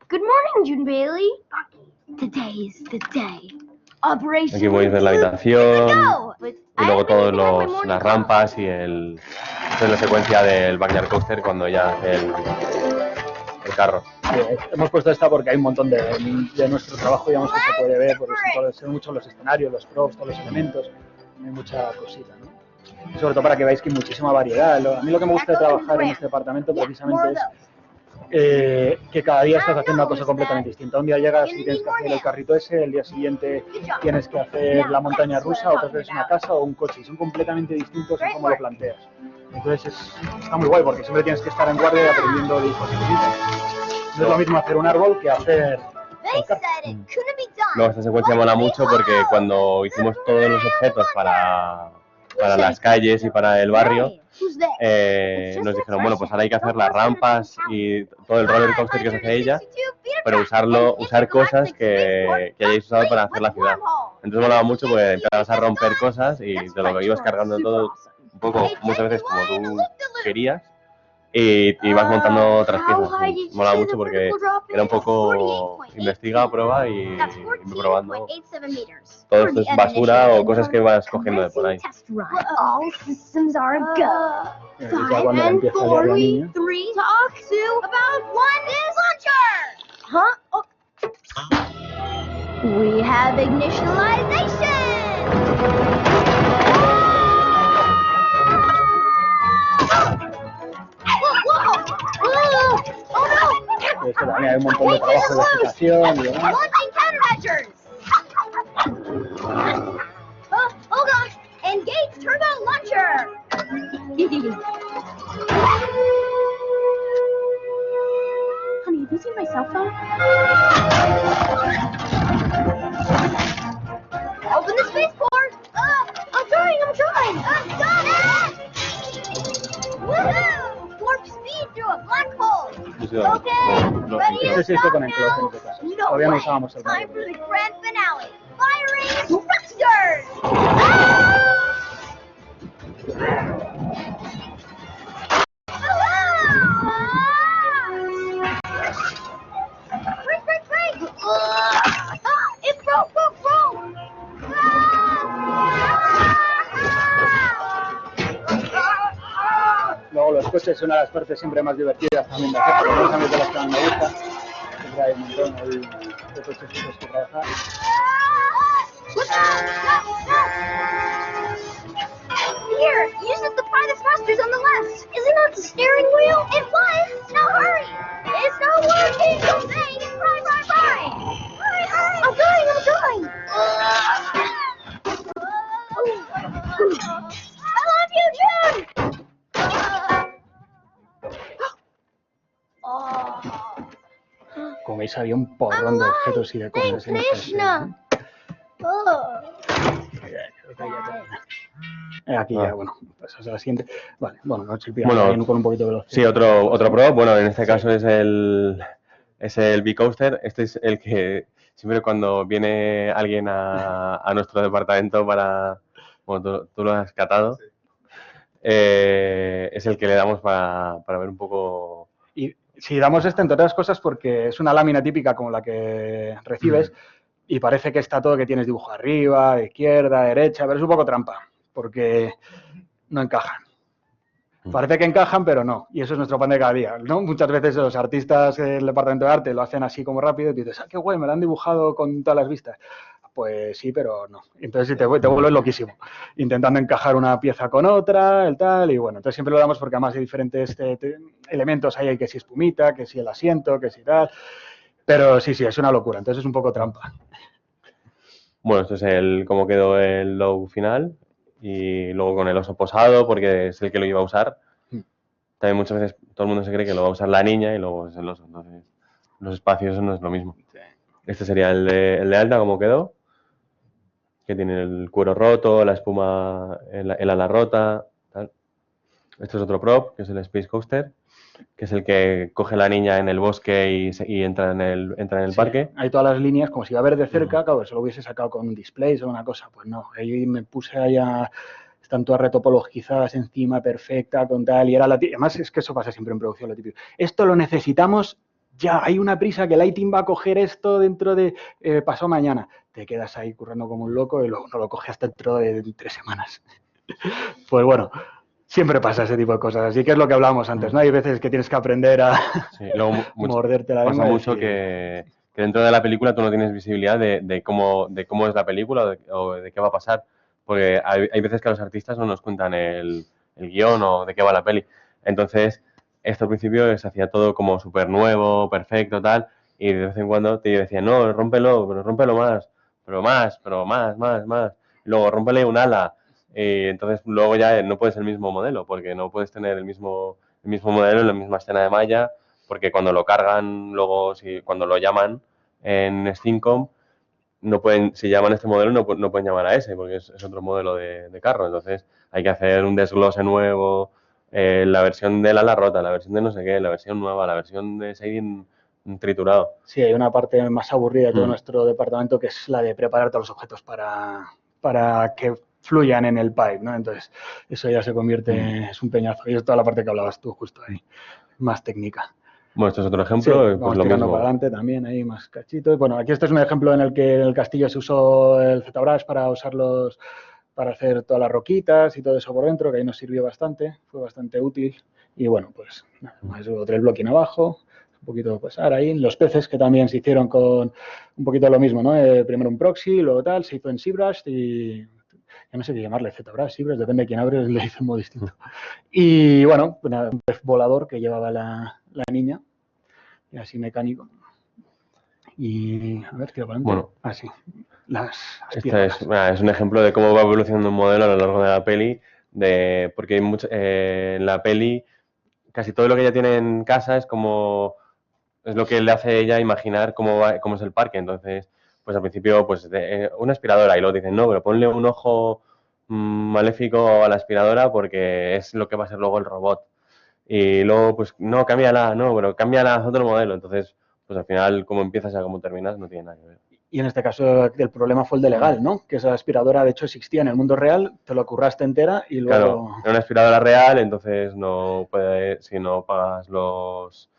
Good morning, June Bailey. Today's the day. Operation. Aquí podéis ver la habitación No, but y I luego haven't even had my todas morning las coffee. rampas y esta es la secuencia del Backyard Coaster cuando ya hace el carro. Sí, hemos puesto esta porque hay un montón de nuestro trabajo, digamos, que se puede ver, porque son muchos los escenarios, los props, todos los elementos, hay mucha cosita, ¿no? Y sobre todo para que veáis que hay muchísima variedad. A mí lo que me gusta de trabajar en este departamento precisamente es que cada día estás haciendo una cosa completamente distinta. Un día llegas y tienes que hacer el carrito ese, el día siguiente tienes que hacer la montaña rusa, otras veces una casa o un coche. Y son completamente distintos en cómo lo planteas. Entonces está muy guay porque siempre tienes que estar en guardia y aprendiendo dispositivos. No es lo mismo hacer un árbol que hacer They said it couldn't be done. Luego esta secuencia mola mucho porque cuando hicimos todos los objetos para las calles y para el barrio, Who's there? nos dijeron, bueno, pues ahora hay que hacer las rampas y todo el roller coaster que se hace ella, pero usar cosas que hayáis usado para hacer la ciudad. Entonces molaba mucho porque empezabas a romper cosas y de lo que ibas cargando todo, un poco, muchas veces como tú querías, y vas montando otras piezas. Molaba mucho porque era un poco investiga, prueba y That's voy probando 14.87 meters. todo For esto the es basura initial o cosas que vas cogiendo de por ahí. test run. All systems are go. Ya cuando la empieza a liar la niña. 3 talk to about one is launcher. Huh? Oh. We have ignitionalization. Whoa, whoa. Oh no. Esto también hay un montón de trabajo de fijación y demás. Launching countermeasures. Oh gosh. Engage turbo launcher. Honey, have you seen my cell phone? Open the spaceport. I'm trying. Got it. Woohoo! Warp speed through a black hole. Okay, ready to Ese sí fue stop con el clock en now? este caso. No Todavía no way. usábamos el Time barco. for the grand finale. Firing thrusters. Ah! Break. It broke. Luego los coches son una de las partes siempre más divertidas también de hacer, porque no son de las que más me gustan. Siempre hay un montón ahí de coches que trabajar. Here, use it to pry the thrusters on the left. Isn't that the steering wheel? It was. Now hurry. It's not working. Hey, pry. Hurry. I'm going. I love you, June. Como veis había un porrón de objetos y de cosas en este set, ¿eh? Aquí ya, bueno, pasas a la siguiente. Vale, bueno, no chilpiamos Bueno, bien con un poquito de velocidad. Sí, otro pro, bueno, en este caso es el B-Coaster. Este es el que siempre cuando viene alguien a nuestro departamento para, bueno, tú lo has catado, es el que le damos para ver un poco. Y si damos entre otras cosas, porque es una lámina típica como la que recibes y parece que está todo que tienes dibujo arriba, de izquierda, derecha, pero es un poco trampa, porque no encajan. Parece que encajan, pero no. Y eso es nuestro pan de cada día, ¿no? Muchas veces los artistas del departamento de arte lo hacen así como rápido y dices, qué guay, me lo han dibujado con todas las vistas. Pues sí, pero no. Entonces sí te vuelves loquísimo, intentando encajar una pieza con otra, el tal, y bueno, entonces siempre lo damos porque además hay diferentes elementos, ahí hay que si espumita, que si el asiento, que si tal, pero sí, es una locura, entonces es un poco trampa. Bueno, esto es cómo quedó el logo final y luego con el oso posado porque es el que lo iba a usar. También muchas veces todo el mundo se cree que lo va a usar la niña y luego es el oso, entonces los espacios no es lo mismo. Este sería el de alta, cómo quedó, que tiene el cuero roto, la espuma, el ala rota, tal. Este es otro prop, que es el Space Coaster, que es el que coge la niña en el bosque y entra en el parque. Hay todas las líneas, como si iba a ver de cerca, claro, se lo hubiese sacado con un display o una cosa, pues no, ahí me puse allá, están todas retopologizadas encima, perfecta, con tal, y era la típica, además es que eso pasa siempre en producción, lo típico. Esto lo necesitamos ya, hay una prisa que Lighting va a coger esto dentro de pasado mañana. Te quedas ahí currando como un loco y luego no lo coges hasta dentro de 3 semanas. Pues bueno, siempre pasa ese tipo de cosas, así que es lo que hablábamos antes, ¿no? Hay veces que tienes que aprender a morderte la lengua. Pasa mucho que dentro de la película tú no tienes visibilidad de cómo es la película o de qué va a pasar, porque hay veces que los artistas no nos cuentan el guión o de qué va la peli. Entonces, esto al principio se hacía todo como súper nuevo, perfecto, tal, y de vez en cuando te decían, no, rómpelo, pero rómpelo más, pero más. Y luego, rómpele un ala. Y entonces luego ya no puedes el mismo modelo, porque no puedes tener el mismo modelo en la misma escena de malla, porque cuando lo cargan, luego cuando lo llaman en Steamcom, no pueden, si llaman este modelo no pueden llamar a ese, porque es otro modelo de carro. Entonces hay que hacer un desglose nuevo, la versión del ala rota, la versión de no sé qué, la versión nueva, la versión de shading triturado. Sí, hay una parte más aburrida de todo nuestro departamento que es la de preparar todos los objetos para que fluyan en el pipe, ¿no? Entonces, eso ya se convierte, es un peñazo. Y es toda la parte que hablabas tú justo ahí, más técnica. Bueno, esto es otro Sí, ejemplo, vamos pues lo tirando mismo. para adelante también, ahí más cachitos. Bueno, aquí este es un ejemplo en el que en el castillo se usó el ZBrush para usarlos, para hacer todas las roquitas y todo eso por dentro, que ahí nos sirvió bastante, fue bastante útil. Y bueno, pues nada más, otro el blocking abajo, un poquito pues ahora ahí. Los peces que también se hicieron con un poquito lo mismo, ¿no? Primero un proxy, luego tal, se hizo en ZBrush y yo no sé qué llamarle, ZBrush, ZBrush, depende de quién abre, le hizo un modo distinto. Y bueno, un pez volador que llevaba la niña, y así mecánico. Y a ver, tira para adelante. Bueno. Así, las Este aspiradoras. es un ejemplo de cómo va evolucionando un modelo a lo largo de la peli, porque hay en la peli casi todo lo que ella tiene en casa es lo que le hace a ella imaginar cómo es el parque. Entonces, pues al principio, pues una aspiradora y luego dicen, no, pero ponle un ojo maléfico a la aspiradora porque es lo que va a ser luego el robot. Y luego, pues no, cámbiala, no, pero cámbiala a otro modelo. Entonces, pues al final, cómo empiezas a cómo terminas no tiene nada que ver. Y en este caso el problema fue el de legal, ¿no? Que esa aspiradora de hecho existía en el mundo real, te lo curraste entera y luego... Claro, era una aspiradora real, entonces no puede, si no pagas los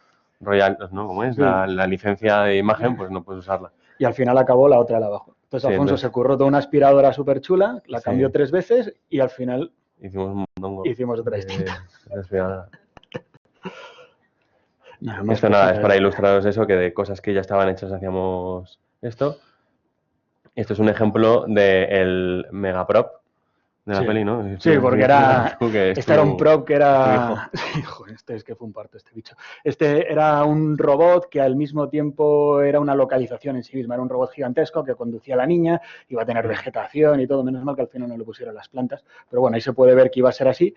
royalties, ¿no? ¿Cómo es? Sí. La licencia de imagen, pues no puedes usarla. Y al final acabó la otra de abajo. Entonces Sí, Alfonso entonces- se curró toda una aspiradora súper chula, la Sí. cambió 3 veces y al final Hicimos un mondongo. hicimos otra de- distinta. de aspiradora. Nada más Esto nada, es cositas. para ilustraros eso, que de cosas que ya estaban hechas hacíamos esto. Esto es un ejemplo del megaprop de la Sí. peli, ¿no? Sí, porque era... Este era un prop que tu era... Sí, joder, este es que fue un parto este bicho. Este era un robot que al mismo tiempo era una localización en sí misma. Era un robot gigantesco que conducía a la niña, iba a tener vegetación y todo. Menos mal que al final no le pusieron las plantas. Pero bueno, ahí se puede ver que iba a ser así.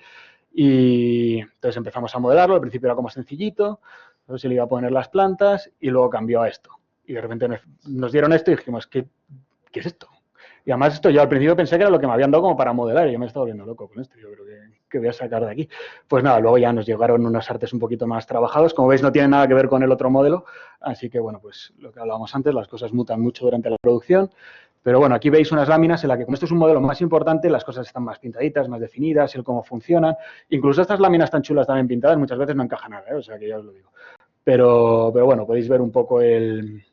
Y entonces empezamos a modelarlo. Al principio era como sencillito. Luego se le iba a poner las plantas y luego cambió a esto. Y de repente nos dieron esto y dijimos, ¿qué es esto? Y además esto yo al principio pensé que era lo que me habían dado como para modelar y yo me estaba volviendo loco con esto. Yo creo que voy a sacar de aquí. Pues nada, luego ya nos llegaron unos artes un poquito más trabajados. Como veis no tiene nada que ver con el otro modelo. Así que bueno, pues lo que hablábamos antes, las cosas mutan mucho durante la producción. Pero bueno, aquí veis unas láminas en las que como esto es un modelo más importante, las cosas están más pintaditas, más definidas, el cómo funcionan. Incluso estas láminas tan chulas también pintadas muchas veces no encaja nada, ¿eh? O sea que ya os lo digo. Pero bueno, podéis ver un poco el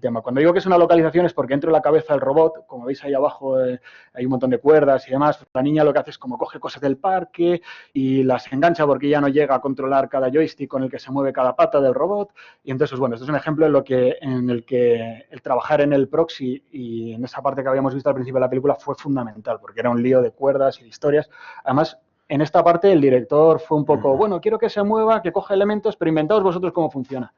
tema. Cuando digo que es una localización es porque dentro de la cabeza del robot, como veis ahí abajo hay un montón de cuerdas y demás, la niña lo que hace es como coge cosas del parque y las engancha porque ya no llega a controlar cada joystick con el que se mueve cada pata del robot. Y entonces, bueno, esto es un ejemplo en el que el trabajar en el proxy y en esa parte que habíamos visto al principio de la película fue fundamental, porque era un lío de cuerdas y de historias. Además, en esta parte el director fue un poco, bueno, quiero que se mueva, que coja elementos, pero inventaos vosotros cómo funciona.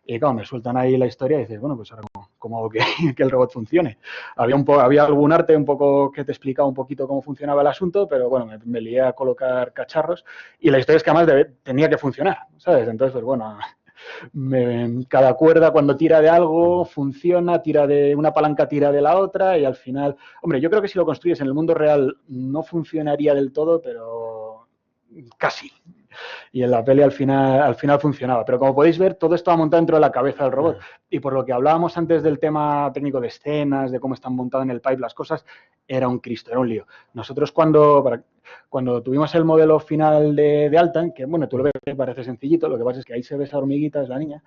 Y claro, me sueltan ahí la historia y dices, bueno, pues ahora cómo hago que el robot funcione. Había algún arte un poco que te explicaba un poquito cómo funcionaba el asunto, pero bueno, me lié a colocar cacharros y la historia es que además tenía que funcionar, ¿sabes? Entonces, pues bueno, cada cuerda cuando tira de algo funciona, tira de una palanca, tira de la otra y al final, hombre, yo creo que si lo construyes en el mundo real no funcionaría del todo, pero casi. Y en la peli al final funcionaba. Pero como podéis ver, todo esto va montado dentro de la cabeza del robot. Y por lo que hablábamos antes del tema técnico de escenas, de cómo están montadas en el pipe las cosas, era un Cristo, era un lío. Nosotros cuando tuvimos el modelo final de Altan, que bueno, tú lo ves, parece sencillito, lo que pasa es que ahí se ve esa hormiguita, es la niña,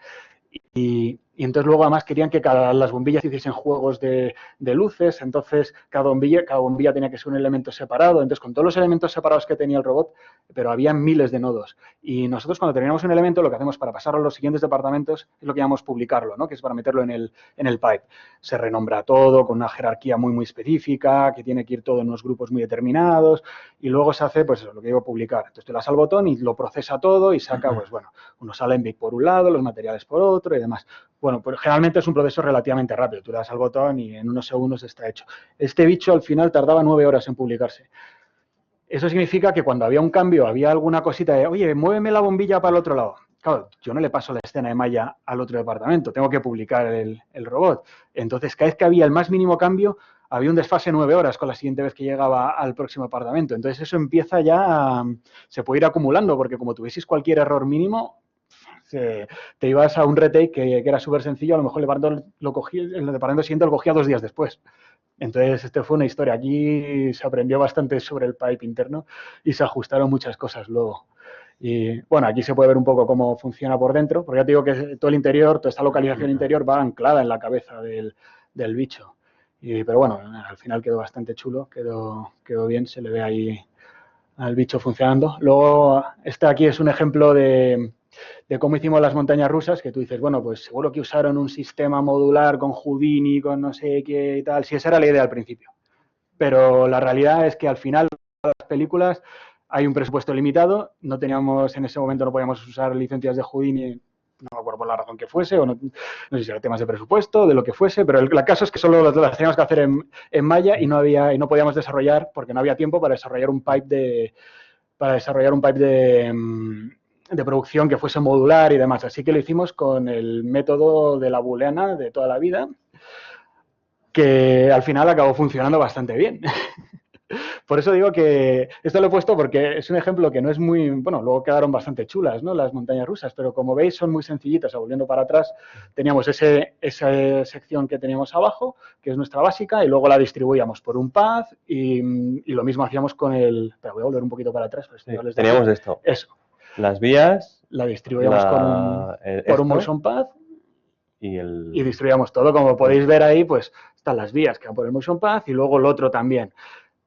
y entonces luego además querían que las bombillas hiciesen juegos de luces, entonces cada bombilla tenía que ser un elemento separado, entonces con todos los elementos separados que tenía el robot, pero había miles de nodos. Y nosotros cuando terminamos un elemento lo que hacemos para pasarlo a los siguientes departamentos es lo que llamamos publicarlo, ¿no? Que es para meterlo en el pipe. Se renombra todo con una jerarquía muy, muy específica, que tiene que ir todo en unos grupos muy determinados y luego se hace, pues eso, lo que digo, publicar. Entonces tú le das al botón y lo procesa todo y saca, pues bueno, unos Alembic por un lado, los materiales por otro y demás. Bueno, pues generalmente es un proceso relativamente rápido. Tú le das al botón y en unos segundos está hecho. Este bicho al final tardaba 9 horas en publicarse. Eso significa que cuando había un cambio, había alguna cosita de, oye, muéveme la bombilla para el otro lado. Claro, yo no le paso la escena de Maya al otro departamento, tengo que publicar el robot. Entonces, cada vez que había el más mínimo cambio, había un desfase 9 horas con la siguiente vez que llegaba al próximo departamento. Entonces, eso empieza ya, se puede ir acumulando, porque como tuvieseis cualquier error mínimo, te ibas a un retake que era súper sencillo, a lo mejor el departamento siguiente lo cogía 2 días después. Entonces, fue una historia. Aquí se aprendió bastante sobre el pipe interno y se ajustaron muchas cosas luego. Y bueno, aquí se puede ver un poco cómo funciona por dentro, porque ya te digo que todo el interior, toda esta localización interior va anclada en la cabeza del bicho. Pero bueno, al final quedó bastante chulo, quedó bien, se le ve ahí al bicho funcionando. Luego, este aquí es un ejemplo de cómo hicimos las montañas rusas, que tú dices, bueno, pues seguro que usaron un sistema modular con Houdini, con no sé qué y tal. Sí, esa era la idea al principio. Pero la realidad es que al final las películas hay un presupuesto limitado, no teníamos, en ese momento no podíamos usar licencias de Houdini, no me acuerdo por la razón que fuese, o no sé si eran temas de presupuesto, de lo que fuese, pero el caso es que solo las teníamos que hacer en Maya y no podíamos desarrollar, porque no había tiempo para desarrollar un pipe de producción que fuese modular y demás. Así que lo hicimos con el método de la booleana de toda la vida, que al final acabó funcionando bastante bien. Por eso digo que esto lo he puesto porque es un ejemplo que no es muy... Bueno, luego quedaron bastante chulas, ¿no?, las montañas rusas, pero como veis son muy sencillitas. Volviendo para atrás, teníamos esa sección que teníamos abajo, que es nuestra básica, y luego la distribuíamos por un path y lo mismo hacíamos con el... Espera, voy a volver un poquito para atrás. Sí, teníamos esto. Eso. Las vías... La distribuíamos por un motion path y distribuíamos todo. Como podéis ver ahí, pues están las vías que van por el motion path y luego el otro también.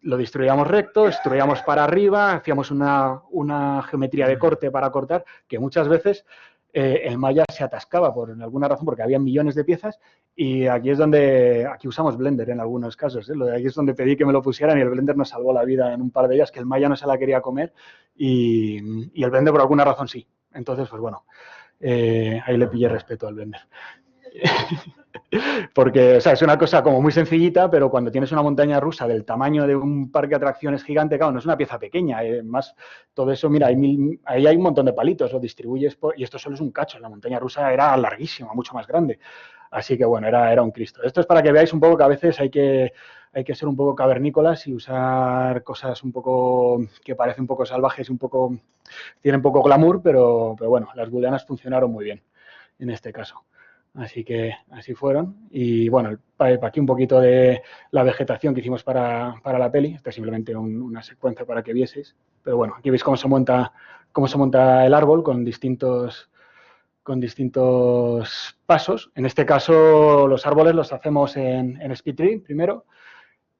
Lo distribuíamos recto, distribuíamos para arriba, hacíamos una geometría de corte para cortar, que muchas veces el Maya se atascaba por alguna razón, porque había millones de piezas, y aquí usamos Blender en algunos casos, aquí es donde pedí que me lo pusieran y el Blender nos salvó la vida en un par de ellas, que el Maya no se la quería comer y el Blender por alguna razón sí. Entonces, pues bueno, ahí le pillé respeto al Blender. Porque, o sea, es una cosa como muy sencillita, pero cuando tienes una montaña rusa del tamaño de un parque de atracciones gigante, claro, no es una pieza pequeña. Más todo eso, mira, ahí hay un montón de palitos, lo distribuyes y esto solo es un cacho. La montaña rusa era larguísima, mucho más grande. Así que, bueno, era un Cristo. Esto es para que veáis un poco que a veces hay que ser un poco cavernícolas y usar cosas un poco que parecen un poco salvajes, tienen poco glamour, pero bueno, las booleanas funcionaron muy bien en este caso. Así que así fueron. Y bueno, aquí un poquito de la vegetación que hicimos para la peli. Esta es simplemente una secuencia para que vieseis. Pero bueno, aquí veis cómo se monta el árbol con distintos pasos. En este caso, los árboles los hacemos en SpeedTree primero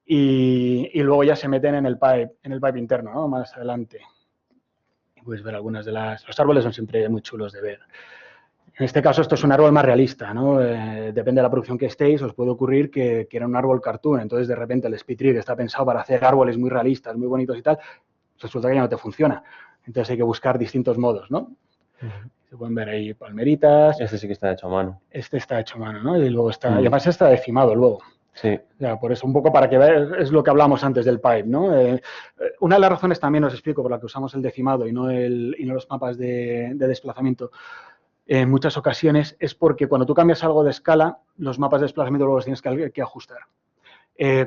y luego ya se meten en el pipe interno, ¿no?, más adelante. Y puedes ver algunas de los árboles son siempre muy chulos de ver. En este caso, esto es un árbol más realista, ¿no? Depende de la producción que estéis, os puede ocurrir que era un árbol cartoon. Entonces, de repente, el SpeedTree, que está pensado para hacer árboles muy realistas, muy bonitos y tal, resulta que ya no te funciona. Entonces, hay que buscar distintos modos, ¿no? Se pueden ver ahí palmeritas. Este sí que está hecho a mano. Este está hecho a mano, ¿no? Y luego y además está decimado luego. Sí. Ya, por eso, un poco para que veáis, es lo que hablamos antes del pipe, ¿no? Una de las razones también os explico por la que usamos el decimado y no los mapas de desplazamiento en muchas ocasiones es porque cuando tú cambias algo de escala, los mapas de desplazamiento luego los tienes que ajustar.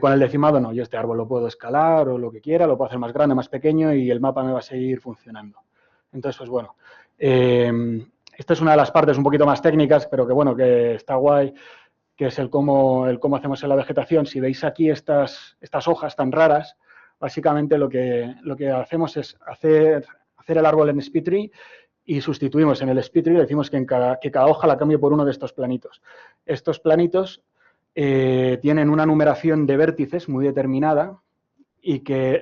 Con el decimado no, yo este árbol lo puedo escalar o lo que quiera, lo puedo hacer más grande, más pequeño y el mapa me va a seguir funcionando. Entonces, pues bueno, esta es una de las partes un poquito más técnicas, pero que bueno, que está guay, que es el cómo hacemos en la vegetación. Si veis aquí estas hojas tan raras, básicamente lo que hacemos es hacer el árbol en SpeedTree y sustituimos en el SpeedTree, decimos que cada hoja la cambie por uno de estos planitos. Estos planitos tienen una numeración de vértices muy determinada y que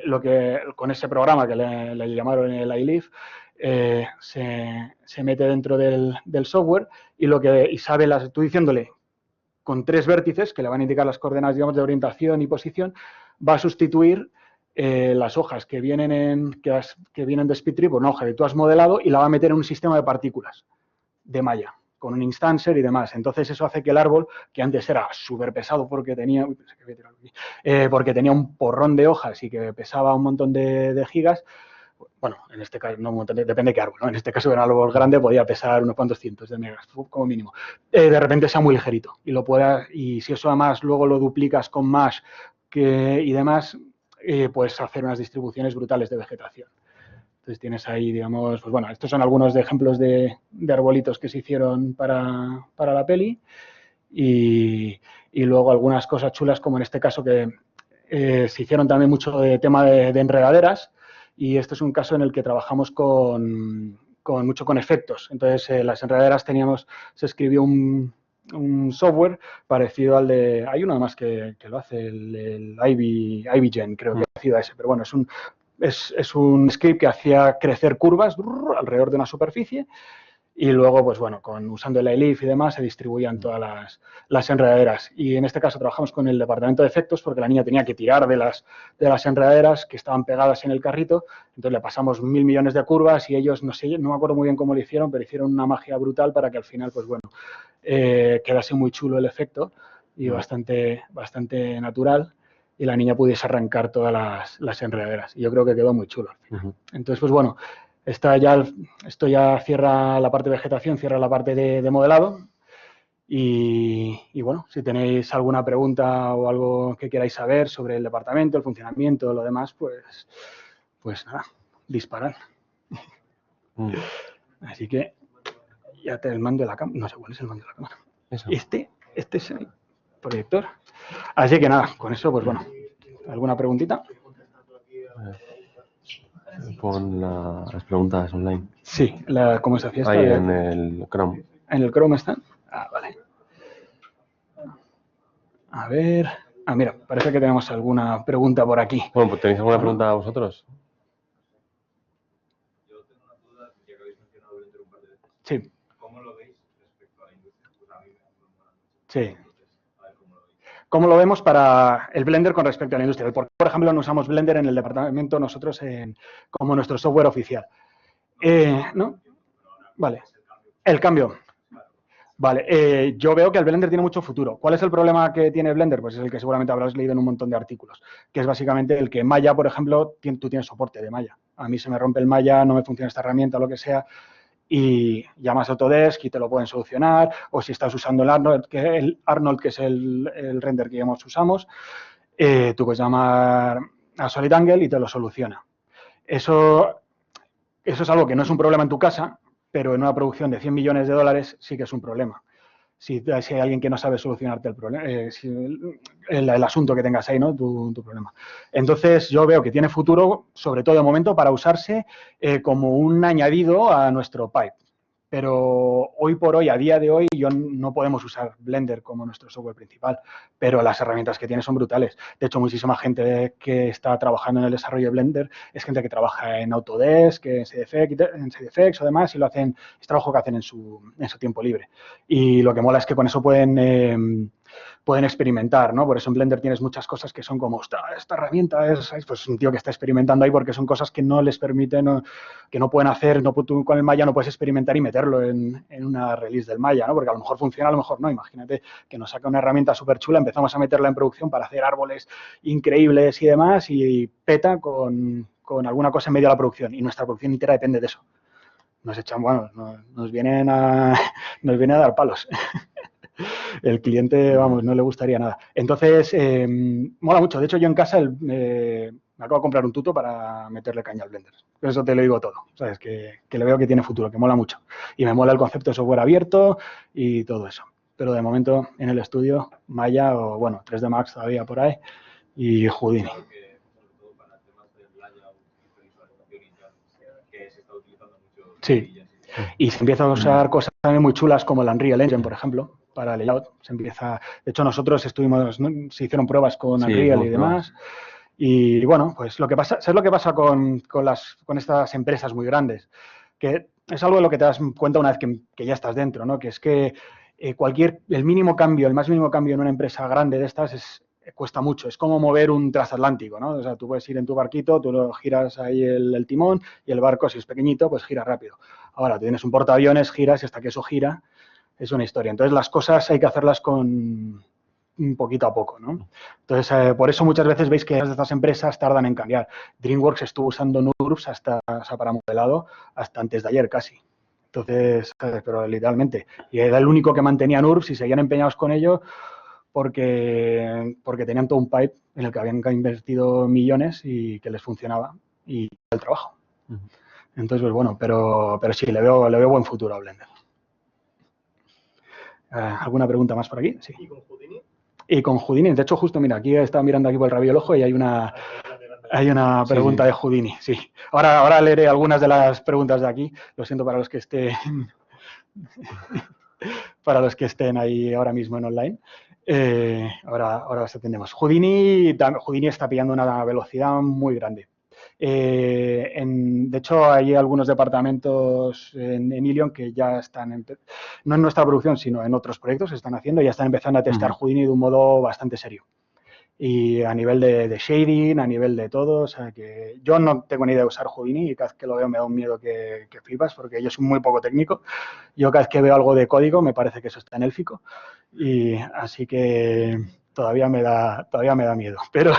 con ese programa que le llamaron el iLeaf se mete dentro del software y sabe, tú diciéndole con 3 vértices que le van a indicar las coordenadas, digamos, de orientación y posición, va a sustituir las hojas que vienen de SpeedTree por una hoja que tú has modelado y la va a meter en un sistema de partículas de Maya, con un instancer y demás. Entonces, eso hace que el árbol, que antes era súper pesado porque tenía un porrón de hojas y que pesaba un montón de gigas, bueno, en este caso, no un montón, depende de qué árbol, ¿no? En este caso, un árbol grande podía pesar unos cuantos cientos de megas, como mínimo. De repente sea muy ligerito y si eso además luego lo duplicas con Mesh y demás, puedes hacer unas distribuciones brutales de vegetación. Entonces tienes ahí, digamos, pues bueno, estos son algunos de ejemplos de arbolitos que se hicieron para la peli y luego algunas cosas chulas como en este caso que se hicieron también mucho de tema de enredaderas y este es un caso en el que trabajamos mucho con efectos. Entonces, las enredaderas se escribió un software parecido al de, hay uno más que lo hace, el Ivygen, creo que es parecido a ese, pero bueno, es un script que hacía crecer curvas alrededor de una superficie y luego, pues bueno, usando el elif y demás, se distribuían todas las enredaderas. Y en este caso trabajamos con el departamento de efectos porque la niña tenía que tirar de las enredaderas que estaban pegadas en el carrito. Entonces le pasamos 1000 millones de curvas y ellos, no sé, no me acuerdo muy bien cómo lo hicieron, pero hicieron una magia brutal para que al final, pues bueno, quedase muy chulo el efecto y bastante natural y la niña pudiese arrancar todas las enredaderas. Y yo creo que quedó muy chulo al final. Entonces, pues bueno, esto ya cierra la parte de vegetación, cierra la parte de modelado. Y bueno, si tenéis alguna pregunta o algo que queráis saber sobre el departamento, el funcionamiento, lo demás, pues nada, disparad. Así que ya te el mando de la cámara. No sé cuál es el mando de la cámara. Eso. Este es el proyector. Así que nada, con eso, pues bueno, ¿alguna preguntita? Pon las preguntas online. Sí, ¿cómo se hacía esto? Ahí en el Chrome. ¿En el Chrome están? Ah, vale. A ver. Ah, mira, parece que tenemos alguna pregunta por aquí. Bueno, pues ¿tenéis alguna pregunta vosotros? Yo tengo una duda, ya que habéis mencionado Blender un par de veces. Sí, ¿Cómo lo veis respecto a la industria? Pues a mí me mola mucho. sí. Entonces, a ver cómo lo veis. ¿Cómo lo vemos para el Blender con respecto a la industria? Por ejemplo, no usamos Blender en el departamento nosotros como nuestro software oficial. ¿No? Vale. El cambio. Vale, yo veo que el Blender tiene mucho futuro. ¿Cuál es el problema que tiene Blender? Pues es el que seguramente habrás leído en un montón de artículos, que es básicamente el que Maya, por ejemplo, tú tienes soporte de Maya. A mí se me rompe el Maya, no me funciona esta herramienta, lo que sea, y llamas a Autodesk y te lo pueden solucionar, o si estás usando el Arnold, que es el render que usamos, tú puedes llamar a SolidAngle y te lo soluciona. Eso es algo que no es un problema en tu casa, pero en una producción de 100 millones de dólares sí que es un problema. Si hay alguien que no sabe solucionarte el problema, el asunto que tengas ahí, ¿no? Tu problema. Entonces, yo veo que tiene futuro, sobre todo de momento, para usarse como un añadido a nuestro pipe. Pero hoy por hoy, a día de hoy, no podemos usar Blender como nuestro software principal, pero las herramientas que tiene son brutales. De hecho, muchísima gente que está trabajando en el desarrollo de Blender es gente que trabaja en Autodesk, en SideFX o demás, y es trabajo que hacen en su tiempo libre. Y lo que mola es que con eso pueden experimentar, ¿no? Por eso en Blender tienes muchas cosas que son como, esta herramienta es pues, un tío que está experimentando ahí porque son cosas que no les permiten, que no pueden hacer, tú con el Maya no puedes experimentar y meterlo en una release del Maya, ¿no? Porque a lo mejor funciona, a lo mejor no. Imagínate que nos saca una herramienta súper chula, empezamos a meterla en producción para hacer árboles increíbles y demás y peta con alguna cosa en medio de la producción y nuestra producción entera depende de eso. Nos echan, bueno, nos vienen a dar palos. El cliente, vamos, no le gustaría nada. Entonces, mola mucho. De hecho, yo en casa me acabo de comprar un tuto para meterle caña al Blender. Eso te lo digo todo. ¿Sabes? Que le veo que tiene futuro, que mola mucho. Y me mola el concepto de software abierto y todo eso. Pero de momento, en el estudio, Maya o, bueno, 3D Max todavía por ahí y Houdini. Sí. Y se empiezan a usar cosas también muy chulas como el Unreal Engine, por ejemplo, para layout. De hecho, nosotros se hicieron pruebas con Unreal y demás. Y bueno, pues ¿sabes lo que pasa con estas empresas muy grandes? Que es algo de lo que te das cuenta una vez que ya estás dentro, ¿no? Que es que el mínimo cambio, el más mínimo cambio en una empresa grande de estas cuesta mucho. Es como mover un transatlántico, ¿no? O sea, tú puedes ir en tu barquito, tú lo giras ahí el timón y el barco, si es pequeñito, pues gira rápido. Ahora, tú tienes un portaaviones, giras y hasta que eso gira es una historia. Entonces, las cosas hay que hacerlas con poquito a poco, ¿no? Entonces, por eso muchas veces veis que estas empresas tardan en cambiar. DreamWorks estuvo usando NURBS para modelado hasta antes de ayer casi. Entonces, pero literalmente. Y era el único que mantenía NURBS y seguían empeñados con ello porque tenían todo un pipe en el que habían invertido millones y que les funcionaba y el trabajo. Entonces, pues bueno, pero sí, le veo buen futuro a Blender. ¿Alguna pregunta más por aquí? Sí. ¿Y con Houdini? Y con Houdini, de hecho, justo, mira, aquí estaba mirando aquí por el rabillo del ojo y hay una Hay una Sí, pregunta sí. de Houdini, sí. Ahora leeré algunas de las preguntas de aquí. Lo siento para los que para los que estén ahí ahora mismo en online. Ahora las atendemos. Houdini está pillando una velocidad muy grande. De hecho, hay algunos departamentos en Ilion que ya están, no en nuestra producción, sino en otros proyectos, están haciendo y ya están empezando a testar Houdini de un modo bastante serio. Y a nivel de shading, a nivel de todo, o sea que yo no tengo ni idea de usar Houdini y cada vez que lo veo me da un miedo que flipas porque yo soy muy poco técnico. Yo cada vez que veo algo de código me parece que eso está en élfico y así que todavía me da miedo, pero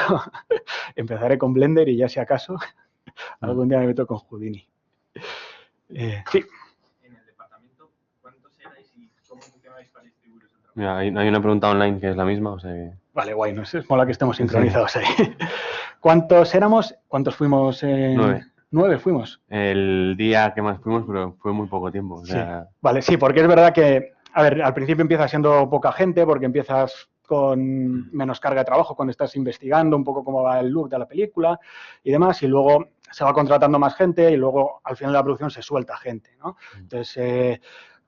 empezaré con Blender y ya si acaso algún día me meto con Houdini. Sí. En el departamento, ¿cuántos erais y cómo funcionáis para distribuiros el trabajo? Mira, hay una pregunta online que es la misma, o sea que... Vale, guay, no sé, es mola que estemos sincronizados ahí. ¿Cuántos éramos? ¿Cuántos fuimos? 9. 9 fuimos. El día que más fuimos, pero fue muy poco tiempo. O sea, Sí. Vale, sí, porque es verdad que, a ver, al principio empieza siendo poca gente porque empiezas con menos carga de trabajo cuando estás investigando un poco cómo va el look de la película y demás, y luego se va contratando más gente y luego al final de la producción se suelta gente, ¿no? Entonces,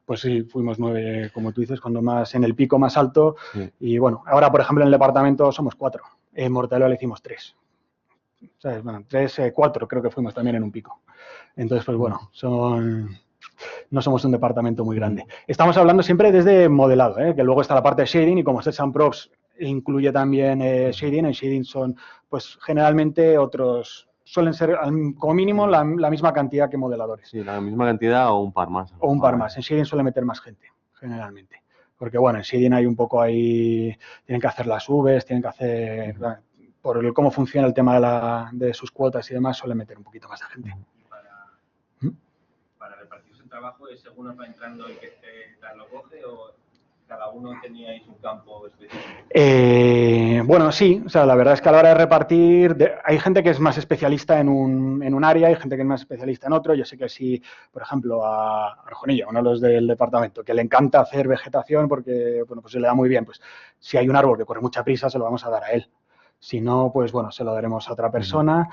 pues sí, fuimos 9, como tú dices, cuando más en el pico más alto. sí. Y bueno, ahora, por ejemplo, en el departamento somos 4. En Mortadelo le hicimos 3. ¿Sabes? Bueno, 3, 4 creo que fuimos también en un pico. Entonces, pues bueno, no somos un departamento muy grande. Estamos hablando siempre desde modelado, que luego está la parte de shading y como Sets and Props incluye también shading, en shading son, pues generalmente suelen ser como mínimo la misma cantidad que modeladores. Sí, la misma cantidad o un par más. O un par más. En shading suele meter más gente, generalmente. Porque, bueno, en shading hay un poco ahí, tienen que hacer las Vs, tienen que hacer, por cómo funciona el tema de sus cuotas y demás, suele meter un poquito más de gente. Y para repartirse el trabajo, ¿es según os va entrando el que tal lo coge o cada uno teníais un campo específico? Bueno, sí, o sea, la verdad es que a la hora de repartir, hay gente que es más especialista en un área, hay gente que es más especialista en otro. Yo sé que si, por ejemplo, a Arjonilla, uno de los del departamento, que le encanta hacer vegetación porque, bueno, pues se le da muy bien, pues si hay un árbol que corre mucha prisa, se lo vamos a dar a él. Si no, pues bueno, se lo daremos a otra persona,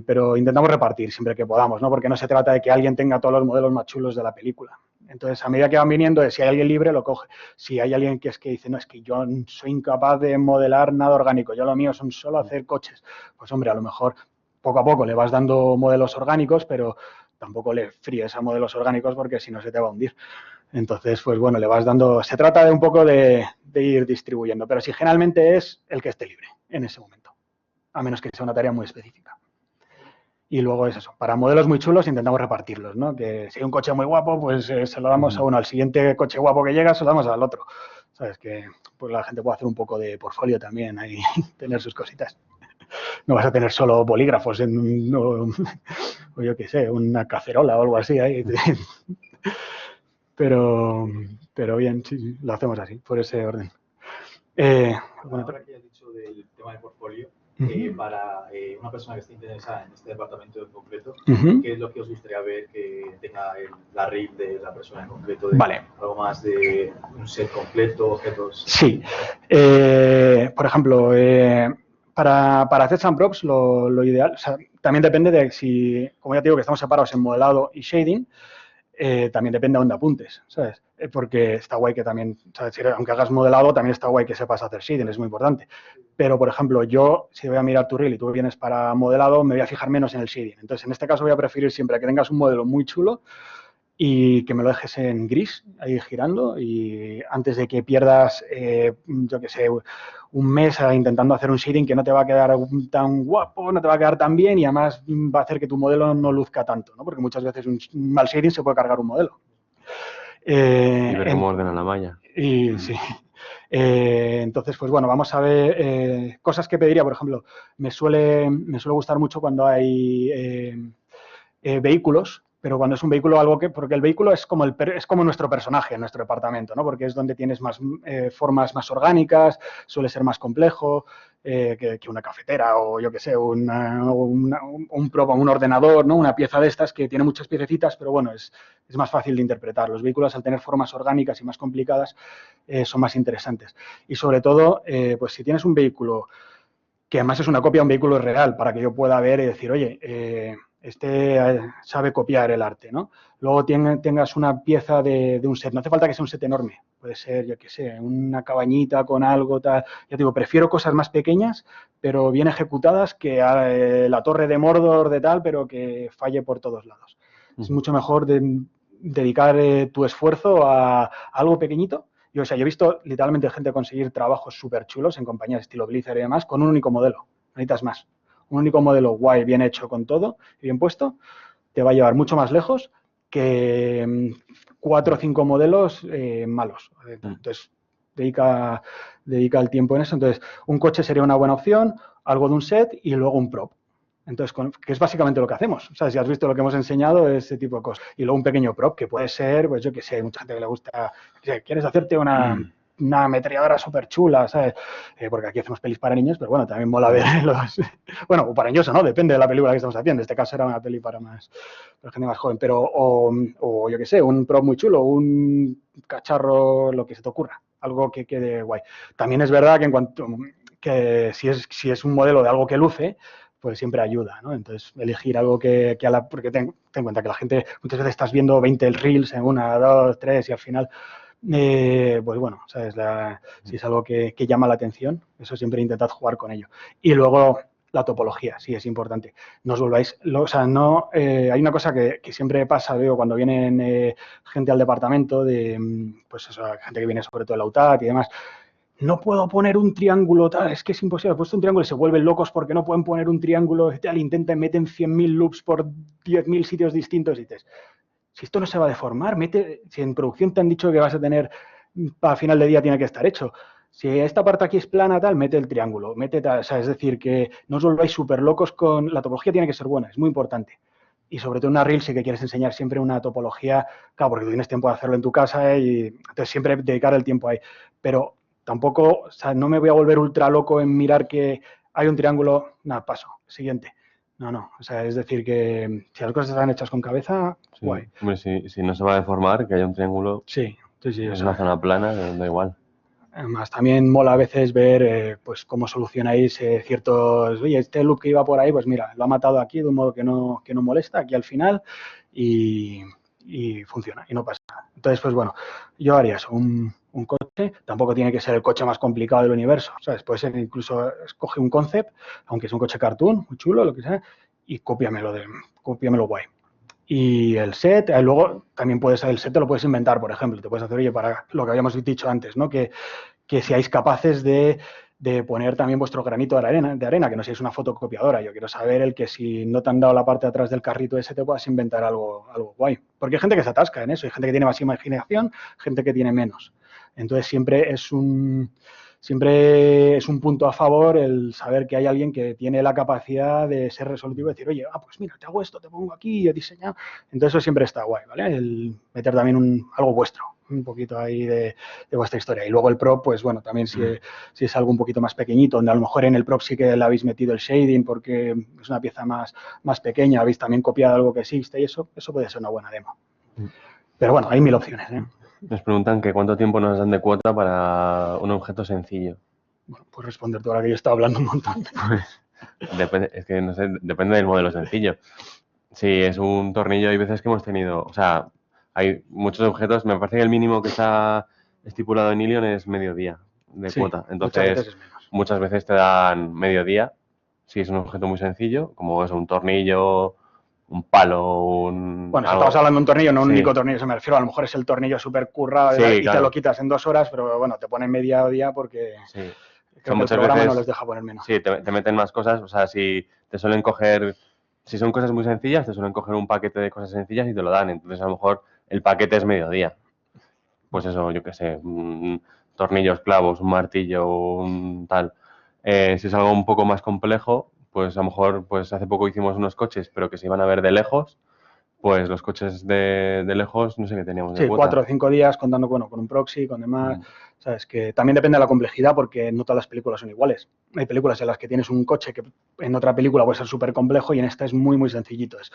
pero intentamos repartir siempre que podamos, ¿no? Porque no se trata de que alguien tenga todos los modelos más chulos de la película. Entonces, a medida que van viniendo, si hay alguien libre, lo coge. Si hay alguien que dice, no, es que yo soy incapaz de modelar nada orgánico, yo lo mío son solo hacer coches, pues hombre, a lo mejor poco a poco le vas dando modelos orgánicos, pero tampoco le fríes a modelos orgánicos porque si no se te va a hundir. Entonces, pues bueno, le vas dando... Se trata de un poco de ir distribuyendo, pero sí, generalmente es el que esté libre en ese momento, a menos que sea una tarea muy específica. Y luego es eso, para modelos muy chulos intentamos repartirlos, ¿no? Que si hay un coche muy guapo, pues se lo damos a uno, al siguiente coche guapo que llega se lo damos al otro. ¿Sabes? Que pues la gente puede hacer un poco de portfolio también, ahí, tener sus cositas. No vas a tener solo bolígrafos o yo qué sé, una cacerola o algo así ahí. Pero bien, sí, lo hacemos así, por ese orden. Ahora que has dicho del tema de portfolio, para una persona que esté interesada en este departamento en concreto, ¿qué es lo que os gustaría ver que tenga la reel de la persona en concreto? Vale. Algo más de un set completo, objetos. Sí. Por ejemplo, para Sets and Props lo ideal, o sea, también depende de si, como ya te digo que estamos separados en modelado y shading, también depende a dónde apuntes, ¿sabes? Porque está guay que también, ¿sabes? Aunque hagas modelado, también está guay que sepas hacer shading, es muy importante. Pero, por ejemplo, yo, si voy a mirar tu reel y tú vienes para modelado, me voy a fijar menos en el shading. Entonces, en este caso voy a preferir siempre que tengas un modelo muy chulo y que me lo dejes en gris, ahí girando, y antes de que pierdas, yo qué sé, un mes intentando hacer un shading que no te va a quedar tan guapo, no te va a quedar tan bien y además va a hacer que tu modelo no luzca tanto, ¿no? Porque muchas veces un mal shading se puede cargar un modelo. Y ver cómo ordena la malla. Y sí. Entonces, pues bueno, vamos a ver cosas que pediría. Por ejemplo, me suele gustar mucho cuando hay vehículos, pero cuando es un vehículo porque el vehículo es como nuestro personaje en nuestro departamento, ¿no? Porque es donde tienes más formas más orgánicas, suele ser más complejo que una cafetera o yo qué sé, un ordenador, ¿no? Una pieza de estas que tiene muchas piececitas, pero bueno, es más fácil de interpretar. Los vehículos, al tener formas orgánicas y más complicadas, son más interesantes. Y sobre todo, pues si tienes un vehículo que además es una copia de un vehículo real, para que yo pueda ver y decir, oye, este sabe copiar el arte, ¿no? Luego tengas una pieza de un set, no hace falta que sea un set enorme, puede ser, yo qué sé, una cabañita con algo, tal. Ya te digo, prefiero cosas más pequeñas, pero bien ejecutadas, que la torre de Mordor de tal, pero que falle por todos lados. Es mucho mejor dedicar tu esfuerzo a algo pequeñito. Yo he visto literalmente gente conseguir trabajos súper chulos en compañías estilo Blizzard y demás con un único modelo, no necesitas más. Un único modelo guay, bien hecho con todo y bien puesto, te va a llevar mucho más lejos que 4 o 5 modelos malos. Entonces, dedica el tiempo en eso. Entonces, un coche sería una buena opción, algo de un set y luego un prop. Entonces, que es básicamente lo que hacemos. O sea, si has visto lo que hemos enseñado, ese tipo de cosas. Y luego un pequeño prop, que puede ser, pues yo que sé, hay mucha gente que le gusta, quieres hacerte una ametralladora súper chula, ¿sabes? Porque aquí hacemos pelis para niños, pero bueno, también mola ver los... Bueno, o para niños o no, depende de la película que estamos haciendo. En este caso era una peli para gente más joven, pero o yo que sé, un prop muy chulo, un cacharro, lo que se te ocurra, algo que quede guay. También es verdad que en cuanto que si es un modelo de algo que luce, pues siempre ayuda, ¿no? Entonces, elegir algo porque ten en cuenta que la gente, muchas veces estás viendo 20 reels en 1, 2, 3 y al final, pues bueno, ¿sabes? Si es algo que llama la atención, eso siempre intentad jugar con ello. Y luego, la topología, sí, es importante. No os volváis, hay una cosa que siempre pasa, veo, cuando vienen gente al departamento, pues eso, gente que viene sobre todo de la UTAD y demás. No puedo poner un triángulo, tal, es que es imposible. He puesto un triángulo y se vuelven locos porque no pueden poner un triángulo, tal, meten 100.000 loops por 10.000 sitios distintos y dices, si esto no se va a deformar, si en producción te han dicho que vas a tener, a final de día tiene que estar hecho. Si esta parte aquí es plana, tal, mete el triángulo, tal, o sea, es decir, que no os volváis súper locos con... La topología tiene que ser buena, es muy importante. Y sobre todo en una reel sí que quieres enseñar siempre una topología, claro, porque tú tienes tiempo de hacerlo en tu casa y entonces siempre dedicar el tiempo ahí. Pero tampoco, o sea, no me voy a volver ultra loco en mirar que hay un triángulo, nada, paso, siguiente. No, o sea, es decir que si las cosas están hechas con cabeza, sí. guay. Hombre, si no se va a deformar, que haya un triángulo, sí, es una zona plana, da igual. Además, también mola a veces ver pues cómo solucionáis ciertos... Oye, este loop que iba por ahí, pues mira, lo ha matado aquí de un modo que no molesta, aquí al final, y funciona, y no pasa nada. Entonces, pues bueno, yo haría eso, un coche, tampoco tiene que ser el coche más complicado del universo, ¿sabes? Puede ser incluso, escoge un concept, aunque es un coche cartoon, muy chulo, lo que sea, y cópiamelo guay. Y el set, luego también el set te lo puedes inventar, por ejemplo, te puedes hacer, oye, para lo que habíamos dicho antes, ¿no? Que seáis capaces de poner también vuestro granito de arena, que no seáis una fotocopiadora. Yo quiero saber el que si no te han dado la parte de atrás del carrito ese, te puedas inventar algo guay. Porque hay gente que se atasca en eso, hay gente que tiene más imaginación, gente que tiene menos. Entonces siempre es un punto a favor el saber que hay alguien que tiene la capacidad de ser resolutivo y decir, oye, pues mira, te hago esto, te pongo aquí, he diseñado. Entonces eso siempre está guay, ¿vale? El meter también algo vuestro, un poquito ahí de vuestra historia. Y luego el prop, pues bueno, también si es algo un poquito más pequeñito, donde a lo mejor en el prop sí que le habéis metido el shading porque es una pieza más pequeña, habéis también copiado algo que existe y eso puede ser una buena demo. Pero bueno, hay 1000 opciones, ¿eh? Nos preguntan que cuánto tiempo nos dan de cuota para un objeto sencillo. Bueno, pues responderte ahora que yo estaba hablando un montón. Depende, es que no sé, depende del modelo sencillo. Si es un tornillo, hay veces que hemos tenido, o sea, hay muchos objetos, me parece que el mínimo que está estipulado en Ilion es mediodía de cuota. Entonces, muchas veces te dan mediodía, si es un objeto muy sencillo, como es un tornillo, un palo, Bueno, si estamos hablando de un tornillo, no un único tornillo, se me refiero, a lo mejor es el tornillo súper currado y claro, te lo quitas en 2 horas, pero bueno, te ponen mediodía porque creo que el programa veces, no les deja poner menos. Sí, te meten más cosas, o sea, si te suelen coger, si son cosas muy sencillas, te suelen coger un paquete de cosas sencillas y te lo dan, entonces a lo mejor el paquete es mediodía. Pues eso, yo qué sé, tornillos, clavos, un martillo, un tal. Si es algo un poco más complejo, pues a lo mejor, pues hace poco hicimos unos coches, pero que se iban a ver de lejos, pues los coches de lejos, no sé qué teníamos de cuota. 4 o 5 días contando, bueno, con un proxy, con demás. Sabes que también depende de la complejidad porque no todas las películas son iguales. Hay películas en las que tienes un coche que en otra película puede ser súper complejo y en esta es muy, muy sencillito. Es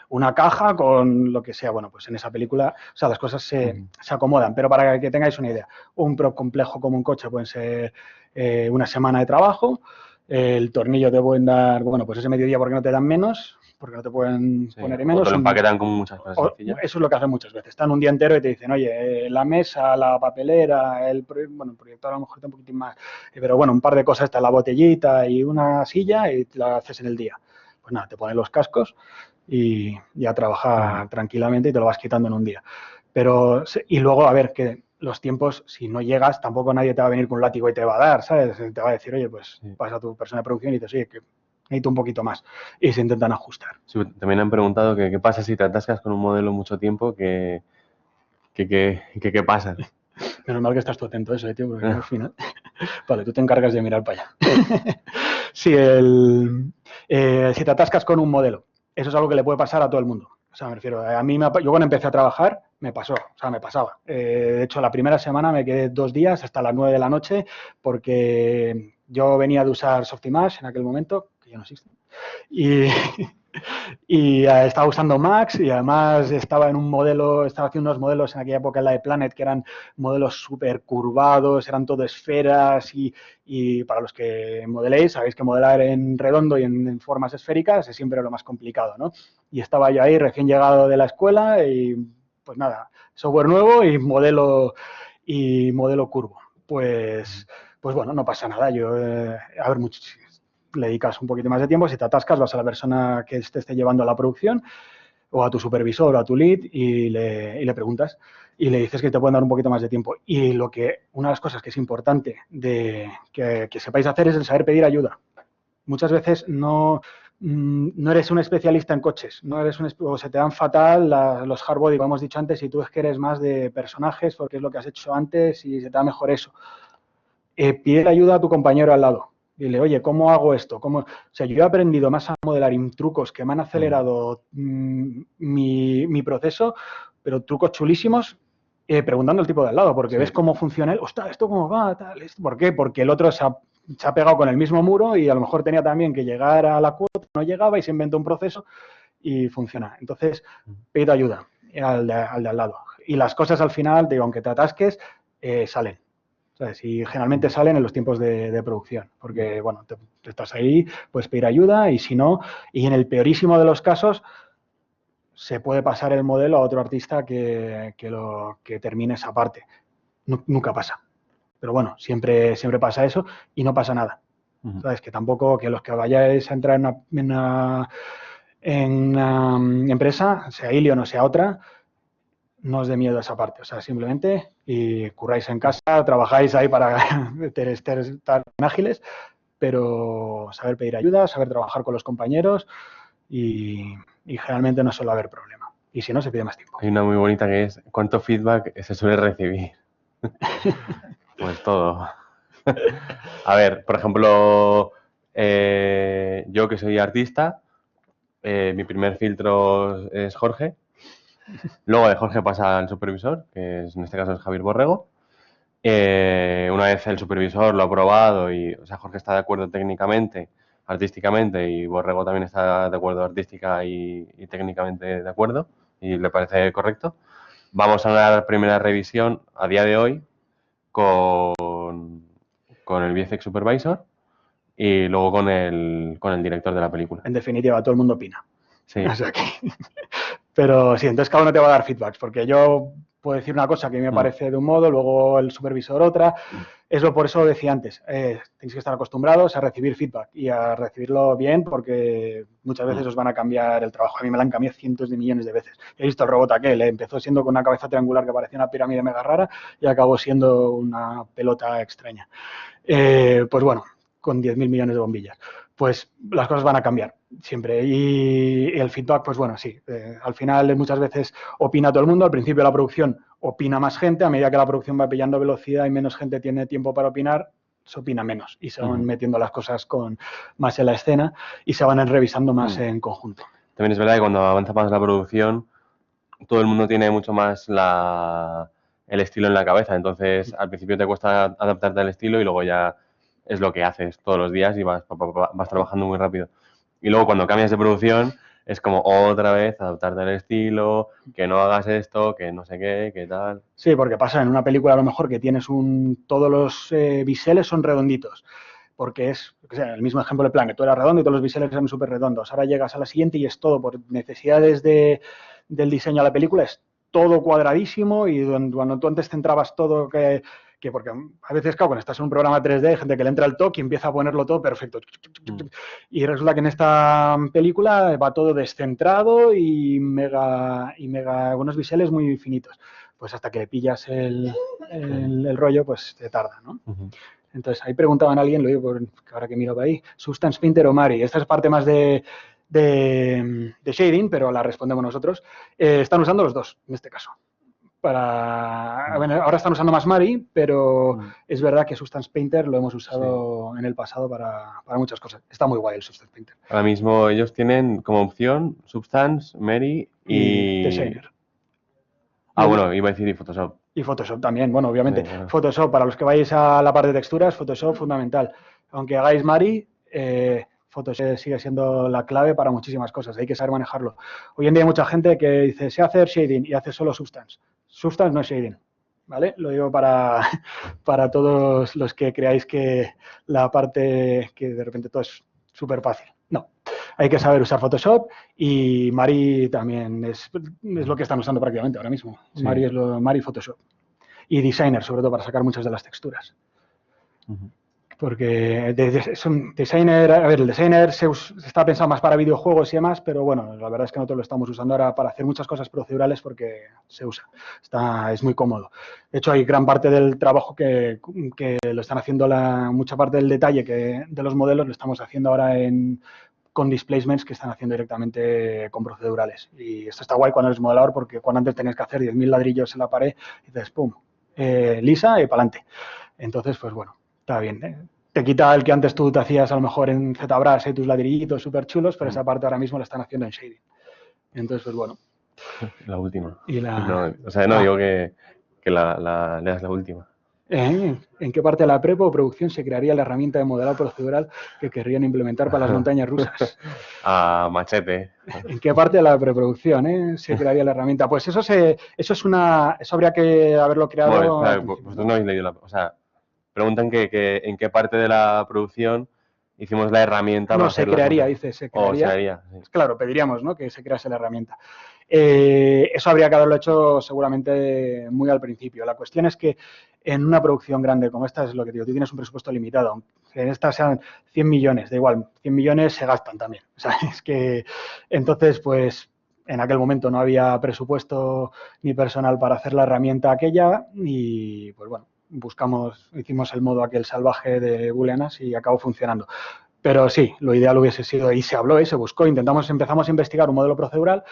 una caja con lo que sea. Bueno, pues en esa película, o sea, las cosas se acomodan. Pero para que tengáis una idea, un prop complejo como un coche puede ser una semana de trabajo. El tornillo te pueden dar, bueno, pues ese mediodía porque no te dan menos, porque no te pueden Sí. poner O menos. te lo empaquetan con muchas cosas Eso sencillas. es lo que hacen muchas veces. Están un día entero y te dicen, oye, la mesa, la papelera, el proyector a lo mejor está un poquitín más, pero bueno, un par de cosas, está la botellita y una silla y la haces en el día. Pues nada, te ponen los cascos y a trabajar tranquilamente y te lo vas quitando en un día. Pero, y luego, a ver, que los tiempos, si no llegas, tampoco nadie te va a venir con un látigo y te va a dar, ¿sabes? Te va a decir, oye, pues vas a tu persona de producción y dices, oye, que necesito un poquito más. Y se intentan ajustar. Sí, también han preguntado que qué pasa si te atascas con un modelo mucho tiempo, qué pasa. Menos mal que estás tú atento a eso, tío, porque al final... Vale, tú te encargas de mirar para allá. Si te atascas con un modelo, eso es algo que le puede pasar a todo el mundo. O sea, me refiero, a mí, yo cuando empecé a trabajar, me pasó, o sea, me pasaba. De hecho, la primera semana me quedé 2 días hasta las 9 de la noche porque yo venía de usar Softimage en aquel momento, que ya no existe, y estaba usando Max y además estaba en un modelo, estaba haciendo unos modelos en aquella época en la de Planet que eran modelos súper curvados, eran todo esferas y para los que modeléis, sabéis que modelar en redondo y en formas esféricas es siempre lo más complicado, ¿no? Y estaba yo ahí recién llegado de la escuela y pues nada, software nuevo y modelo curvo. Pues bueno, no pasa nada. Yo, a ver, le dedicas un poquito más de tiempo, si te atascas vas a la persona que te esté llevando a la producción o a tu supervisor o a tu lead y le preguntas y le dices que te pueden dar un poquito más de tiempo. Y una de las cosas que es importante que sepáis hacer es el saber pedir ayuda. Muchas veces no eres un especialista en coches, no eres o se te dan fatal los hardbody, como hemos dicho antes, y tú es que eres más de personajes porque es lo que has hecho antes y se te da mejor eso. Pide ayuda a tu compañero al lado. Dile, oye, ¿cómo hago esto? O sea, yo he aprendido más a modelar trucos que me han acelerado mi proceso, pero trucos chulísimos, preguntando al tipo de al lado, porque ves cómo funciona él. Ostras, ¿esto cómo va? Tal, ¿por qué? Porque el otro se ha pegado con el mismo muro y a lo mejor tenía también que llegar a la cuota, no llegaba y se inventó un proceso y funciona. Entonces, pide ayuda al de al lado. Y las cosas al final, digo, aunque te atasques, salen. ¿Sabes? Y generalmente salen en los tiempos de producción, porque, bueno, te estás ahí, puedes pedir ayuda y si no, y en el peorísimo de los casos, se puede pasar el modelo a otro artista que termine esa parte. Nunca pasa. Pero bueno, siempre pasa eso y no pasa nada. ¿Sabes? Que tampoco, que los que vayáis a entrar en una empresa, sea Ilion o sea otra, no os dé miedo a esa parte, o sea, simplemente y curráis en casa, trabajáis ahí para estar ágiles, pero saber pedir ayuda, saber trabajar con los compañeros y generalmente no suele haber problema. Y si no, se pide más tiempo. Hay una muy bonita que es, ¿cuánto feedback se suele recibir? Pues todo. A ver, por ejemplo, yo que soy artista, mi primer filtro es Jorge. Luego de Jorge pasa al supervisor, que en este caso es Javier Borrego. Una vez el supervisor lo ha probado y, o sea, Jorge está de acuerdo técnicamente, artísticamente y Borrego también está de acuerdo artística y técnicamente de acuerdo y le parece correcto, vamos a una primera revisión a día de hoy con el VFX Supervisor y luego con el director de la película. En definitiva, todo el mundo opina. Sí. O sea que... Pero sí, entonces cada uno te va a dar feedbacks, porque yo puedo decir una cosa que a mí me parece de un modo, luego el supervisor otra. Por eso decía antes, tenéis que estar acostumbrados a recibir feedback y a recibirlo bien, porque muchas veces os van a cambiar el trabajo. A mí me lo han cambiado cientos de millones de veces. He visto el robot aquel, empezó siendo con una cabeza triangular que parecía una pirámide mega rara y acabó siendo una pelota extraña. Pues bueno, con 10.000 millones de bombillas. Pues las cosas van a cambiar siempre. Y el feedback, pues bueno, sí. Al final muchas veces opina todo el mundo. Al principio de la producción opina más gente. A medida que la producción va pillando velocidad y menos gente tiene tiempo para opinar, se opina menos. Y se van metiendo las cosas más en la escena y se van revisando más en conjunto. También es verdad que cuando avanza más la producción, todo el mundo tiene mucho más el estilo en la cabeza. Entonces, al principio te cuesta adaptarte al estilo y luego ya es lo que haces todos los días y vas trabajando muy rápido. Y luego cuando cambias de producción es como otra vez adaptarte al estilo, que no hagas esto, que no sé qué, que tal. Sí, porque pasa en una película a lo mejor que tienes todos los biseles son redonditos, porque es, o sea, el mismo ejemplo de Planet, todo era redondo y todos los biseles eran súper redondos. Ahora llegas a la siguiente y es todo por necesidades del diseño de la película, es todo cuadradísimo y cuando tú antes centrabas todo que porque a veces, claro, cuando estás en un programa 3D hay gente que le entra el toque y empieza a ponerlo todo perfecto. Y resulta que en esta película va todo descentrado y mega unos biseles muy finitos. Pues hasta que le pillas el rollo, pues te tarda, ¿no? Entonces, ahí preguntaban a alguien, lo digo porque ahora que miro para ahí, Substance Painter o Mari. Esta es parte más de shading, pero la respondemos nosotros. Están usando los dos, en este caso. Bueno, ahora están usando más Mari, pero es verdad que Substance Painter lo hemos usado en el pasado para muchas cosas. Está muy guay el Substance Painter. Ahora mismo ellos tienen como opción Substance, Mari y Designer. Bueno, iba a decir y Photoshop. Y Photoshop también, bueno, obviamente. Sí, bueno. Photoshop, para los que vais a la parte de texturas, Photoshop fundamental. Aunque hagáis Mari, Photoshop sigue siendo la clave para muchísimas cosas. Hay que saber manejarlo. Hoy en día hay mucha gente que dice, sé hacer shading y hace solo Substance. Substance no es shading, ¿vale? Lo digo para todos los que creáis que la parte que de repente todo es súper fácil. No. Hay que saber usar Photoshop y Mari también es lo que están usando prácticamente ahora mismo. Sí. Mari Photoshop. Y Designer, sobre todo, para sacar muchas de las texturas. Porque Designer, a ver, el Designer se está pensado más para videojuegos y demás, pero bueno, la verdad es que nosotros lo estamos usando ahora para hacer muchas cosas procedurales porque se usa. Es muy cómodo. De hecho, hay gran parte del trabajo que lo están haciendo, mucha parte del detalle de los modelos lo estamos haciendo ahora con displacements que están haciendo directamente con procedurales. Y esto está guay cuando eres modelador porque cuando antes tenías que hacer 10.000 ladrillos en la pared, dices, pum, lisa y para adelante. Entonces, pues bueno, está bien. Te quita el que antes tú te hacías a lo mejor en ZBrush, tus ladrillitos súper chulos, pero esa parte ahora mismo la están haciendo en shading. Entonces, pues bueno. La última. Y No, o sea, no digo que leas la última. ¿En qué parte de la prepa o producción se crearía la herramienta de modelado procedural que querrían implementar para las montañas rusas? A machete. ¿En qué parte de la preproducción se crearía la herramienta? Pues eso habría que haberlo creado. Bueno, claro, vosotros no habéis leído o sea, preguntan que en qué parte de la producción hicimos la herramienta para hacer se crearía. Sí. Claro, pediríamos, ¿no?, que se crease la herramienta. Eso habría que haberlo hecho seguramente muy al principio. La cuestión es que en una producción grande como esta, es lo que digo, tú tienes un presupuesto limitado. Aunque en esta sean 100 millones, da igual, 100 millones se gastan también. O sea, es que entonces, pues, en aquel momento no había presupuesto ni personal para hacer la herramienta aquella y, pues bueno, hicimos el modo aquel salvaje de booleanas y acabó funcionando. Pero sí, lo ideal hubiese sido, y se habló, se buscó, empezamos a investigar un modelo procedural,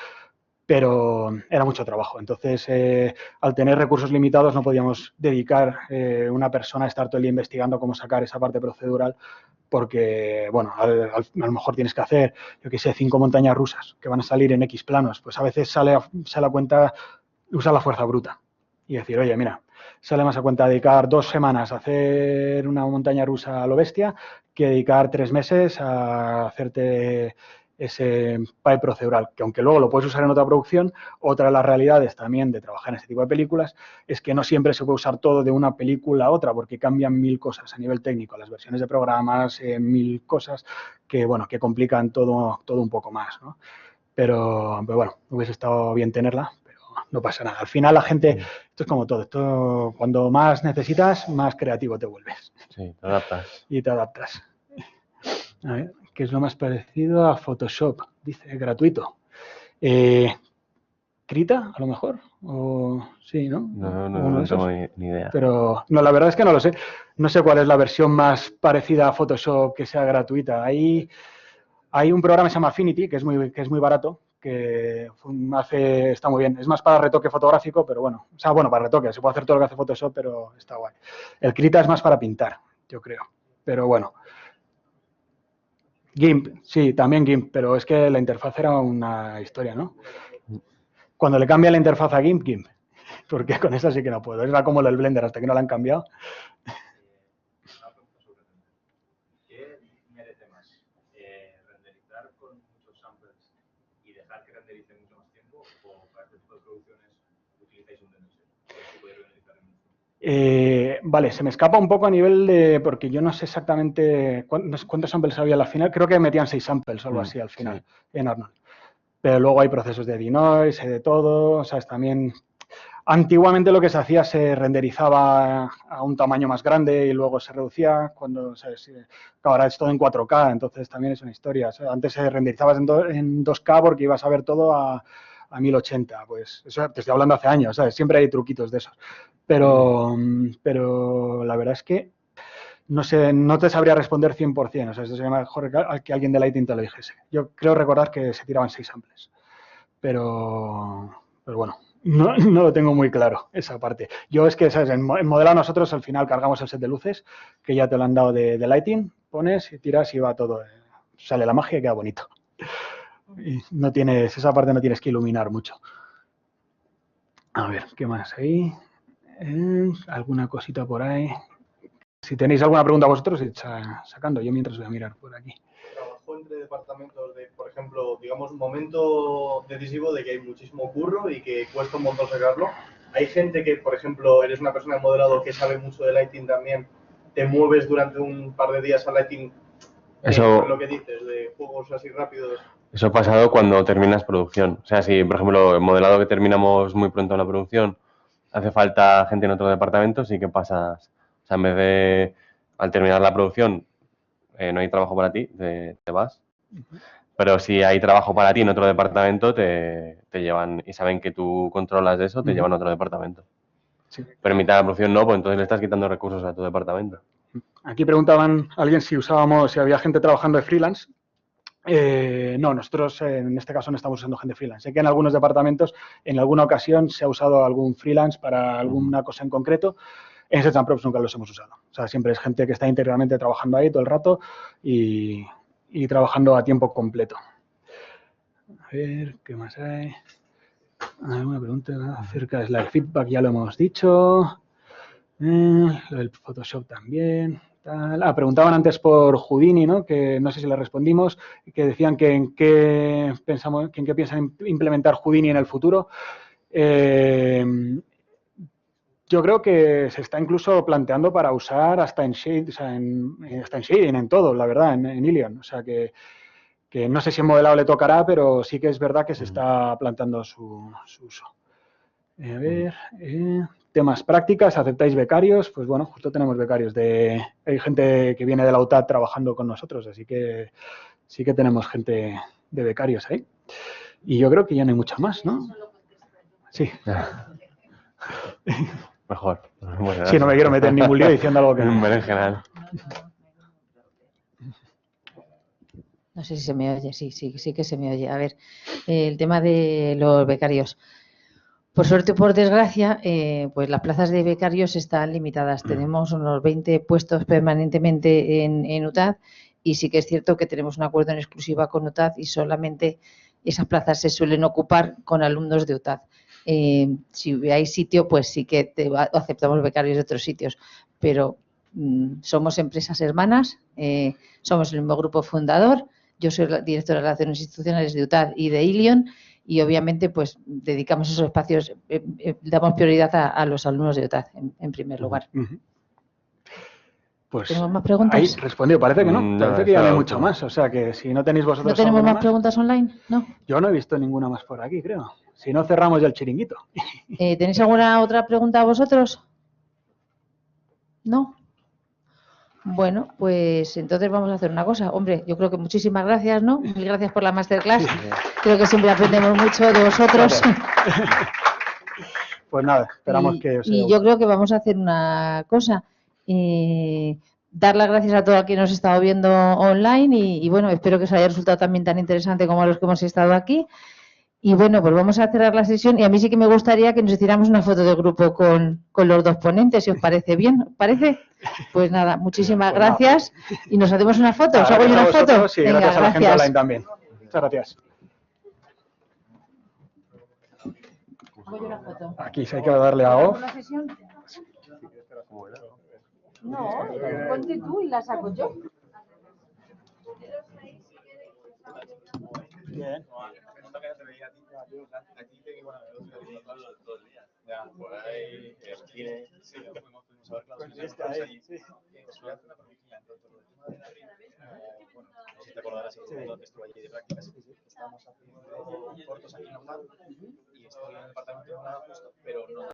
pero era mucho trabajo. Entonces, al tener recursos limitados, no podíamos dedicar una persona a estar todo el día investigando cómo sacar esa parte procedural, porque, bueno, a lo mejor tienes que hacer, yo qué sé, 5 montañas rusas que van a salir en X planos. Pues a veces sale a cuenta usar la fuerza bruta y decir, oye, mira, sale más a cuenta dedicar 2 semanas a hacer una montaña rusa a lo bestia que dedicar 3 meses a hacerte ese pipe procedural, que aunque luego lo puedes usar en otra producción, otra de las realidades también de trabajar en este tipo de películas es que no siempre se puede usar todo de una película a otra porque cambian 1000 cosas a nivel técnico, las versiones de programas, 1000 cosas que, bueno, que complican todo un poco más, ¿no? Pero bueno, hubiese estado bien tenerla, pero no pasa nada. Al final la gente, esto es como todo, esto cuando más necesitas, más creativo te vuelves. Sí, te adaptas. Y te adaptas. A ver, ¿qué es lo más parecido a Photoshop? Dice, gratuito. ¿Krita, a lo mejor? O sí, ¿no? No tengo ni idea. Pero no, la verdad es que no lo sé. No sé cuál es la versión más parecida a Photoshop que sea gratuita. Hay un programa que se llama Affinity, que es muy barato, que está muy bien. Es más para retoque fotográfico, pero bueno. O sea, bueno, para retoque. Se puede hacer todo lo que hace Photoshop, pero está guay. El Krita es más para pintar, yo creo. Pero bueno. GIMP, sí, también GIMP, pero es que la interfaz era una historia, ¿no? Cuando le cambia la interfaz a GIMP, GIMP. Porque con esa sí que no puedo. Era como lo del Blender, hasta que no la han cambiado. ¿Qué merece más? ¿Renderizar con muchos samples y dejar que renderice mucho más tiempo? ¿O para este tipo de producciones utilizáis un DNS? ¿Qué tipo de renderizar en Vale, se me escapa un poco a nivel de, porque yo no sé exactamente cuántos samples había al final, creo que metían 6 samples o algo así al final en Arnold. Pero luego hay procesos de denoise, hay de todo, ¿sabes? También, antiguamente lo que se hacía se renderizaba a un tamaño más grande y luego se reducía cuando, ¿sabes? Ahora es todo en 4K, entonces también es una historia. ¿Sabes? Antes se renderizabas en 2K porque ibas a ver todo a 1080, pues eso te estoy hablando hace años, ¿sabes? Siempre hay truquitos de esos. Pero la verdad es que no sé, no te sabría responder 100%, o sea, esto sería mejor que alguien de Lighting te lo dijese. Yo creo recordar que se tiraban 6 samples, pero bueno, no lo tengo muy claro, esa parte. Yo es que, ¿sabes? En modelado nosotros al final cargamos el set de luces, que ya te lo han dado de Lighting, pones y tiras y va todo, sale la magia y queda bonito. Y no tienes, esa parte no tienes que iluminar mucho. A ver, ¿qué más hay? ¿Alguna cosita por ahí? Si tenéis alguna pregunta vosotros, sacando. Yo mientras voy a mirar por aquí. Trabajo entre departamentos de, por ejemplo, digamos, un momento decisivo de que hay muchísimo curro y que cuesta un montón sacarlo. Hay gente que, por ejemplo, eres una persona de modelado que sabe mucho de lighting también, te mueves durante un par de días al lighting, Eso, lo que dices, de juegos así rápidos. eso ha pasado cuando terminas producción. O sea, si, por ejemplo, el modelado que terminamos muy pronto en la producción, hace falta gente en otro departamento, sí que pasas, o sea, en vez de, al terminar la producción, no hay trabajo para ti, te vas. Pero si hay trabajo para ti en otro departamento, te llevan, y saben que tú controlas eso, te llevan a otro departamento. Sí. Pero en mitad de la producción no, pues entonces le estás quitando recursos a tu departamento. Aquí preguntaban a alguien si había gente trabajando de freelance. No, nosotros en este caso no estamos usando gente freelance. Sé que en algunos departamentos, en alguna ocasión, se ha usado algún freelance para alguna cosa en concreto. En Sets and Props nunca los hemos usado. O sea, siempre es gente que está íntegramente trabajando ahí todo el rato y trabajando a tiempo completo. A ver, ¿qué más hay? ¿Alguna pregunta acerca del feedback? Ya lo hemos dicho. Lo del Photoshop también. Preguntaban antes por Houdini, ¿no? Que no sé si le respondimos, que decían que en qué piensan implementar Houdini en el futuro. Yo creo que se está incluso planteando para usar hasta en Shade, o sea, hasta en Shading, en todo, la verdad, en Illion. O sea, que no sé si en modelado le tocará, pero sí que es verdad que se está planteando su uso. A ver, temas prácticas, ¿aceptáis becarios? Pues bueno, justo tenemos becarios. Hay gente que viene de la UTAD trabajando con nosotros, así que sí que tenemos gente de becarios ahí. Y yo creo que ya no hay mucha más, ¿no? Sí. Mejor. Bueno, sí, no me quiero meter en ningún lío diciendo algo que no. En general. No sé si se me oye, sí que se me oye. A ver, el tema de los becarios. Por suerte o por desgracia, pues las plazas de becarios están limitadas. Tenemos unos 20 puestos permanentemente en UTAD y sí que es cierto que tenemos un acuerdo en exclusiva con UTAD y solamente esas plazas se suelen ocupar con alumnos de UTAD. Si hay sitio, pues sí que aceptamos becarios de otros sitios, pero somos empresas hermanas, somos el mismo grupo fundador. Yo soy la directora de Relaciones Institucionales de UTAD y de Illion y obviamente pues dedicamos esos espacios, damos prioridad a los alumnos de UTAD en primer lugar. Pues ¿Tenemos más preguntas? ahí respondido, parece que no, parece que ya no hay mucho más, o sea que si no tenéis vosotros ¿No tenemos más preguntas online? No. Yo no he visto ninguna más por aquí, creo. Si no, cerramos ya el chiringuito. ¿Tenéis alguna otra pregunta vosotros? ¿No? Bueno, pues entonces vamos a hacer una cosa. Hombre, yo creo que muchísimas gracias, ¿no? Mil gracias por la masterclass. Sí. Creo que siempre aprendemos mucho de vosotros. Pues nada, esperamos que os haya gustado. Yo creo que vamos a hacer una cosa. Dar las gracias a todos quienes nos han estado viendo online y bueno, espero que os haya resultado también tan interesante como a los que hemos estado aquí. Y bueno, pues vamos a cerrar la sesión y a mí sí que me gustaría que nos hiciéramos una foto de grupo con los dos ponentes, si os parece bien. ¿Os parece? Pues nada, muchísimas gracias y nos hacemos una foto. ¿Os hago yo una foto? Sí, venga, gracias a la gente online también. Muchas gracias. Hago yo una foto. Aquí sí hay que darle a off. No, ponte tú y la saco yo. Bien. Ya, por ahí, Os voy a hacer una preguntilla en cuanto a lo del tema de la RIM. Bueno, no sé si te acordarás, cuando estuve allí de prácticas, estamos haciendo cortos aquí en Ojalá y estoy en el departamento de justo, pero no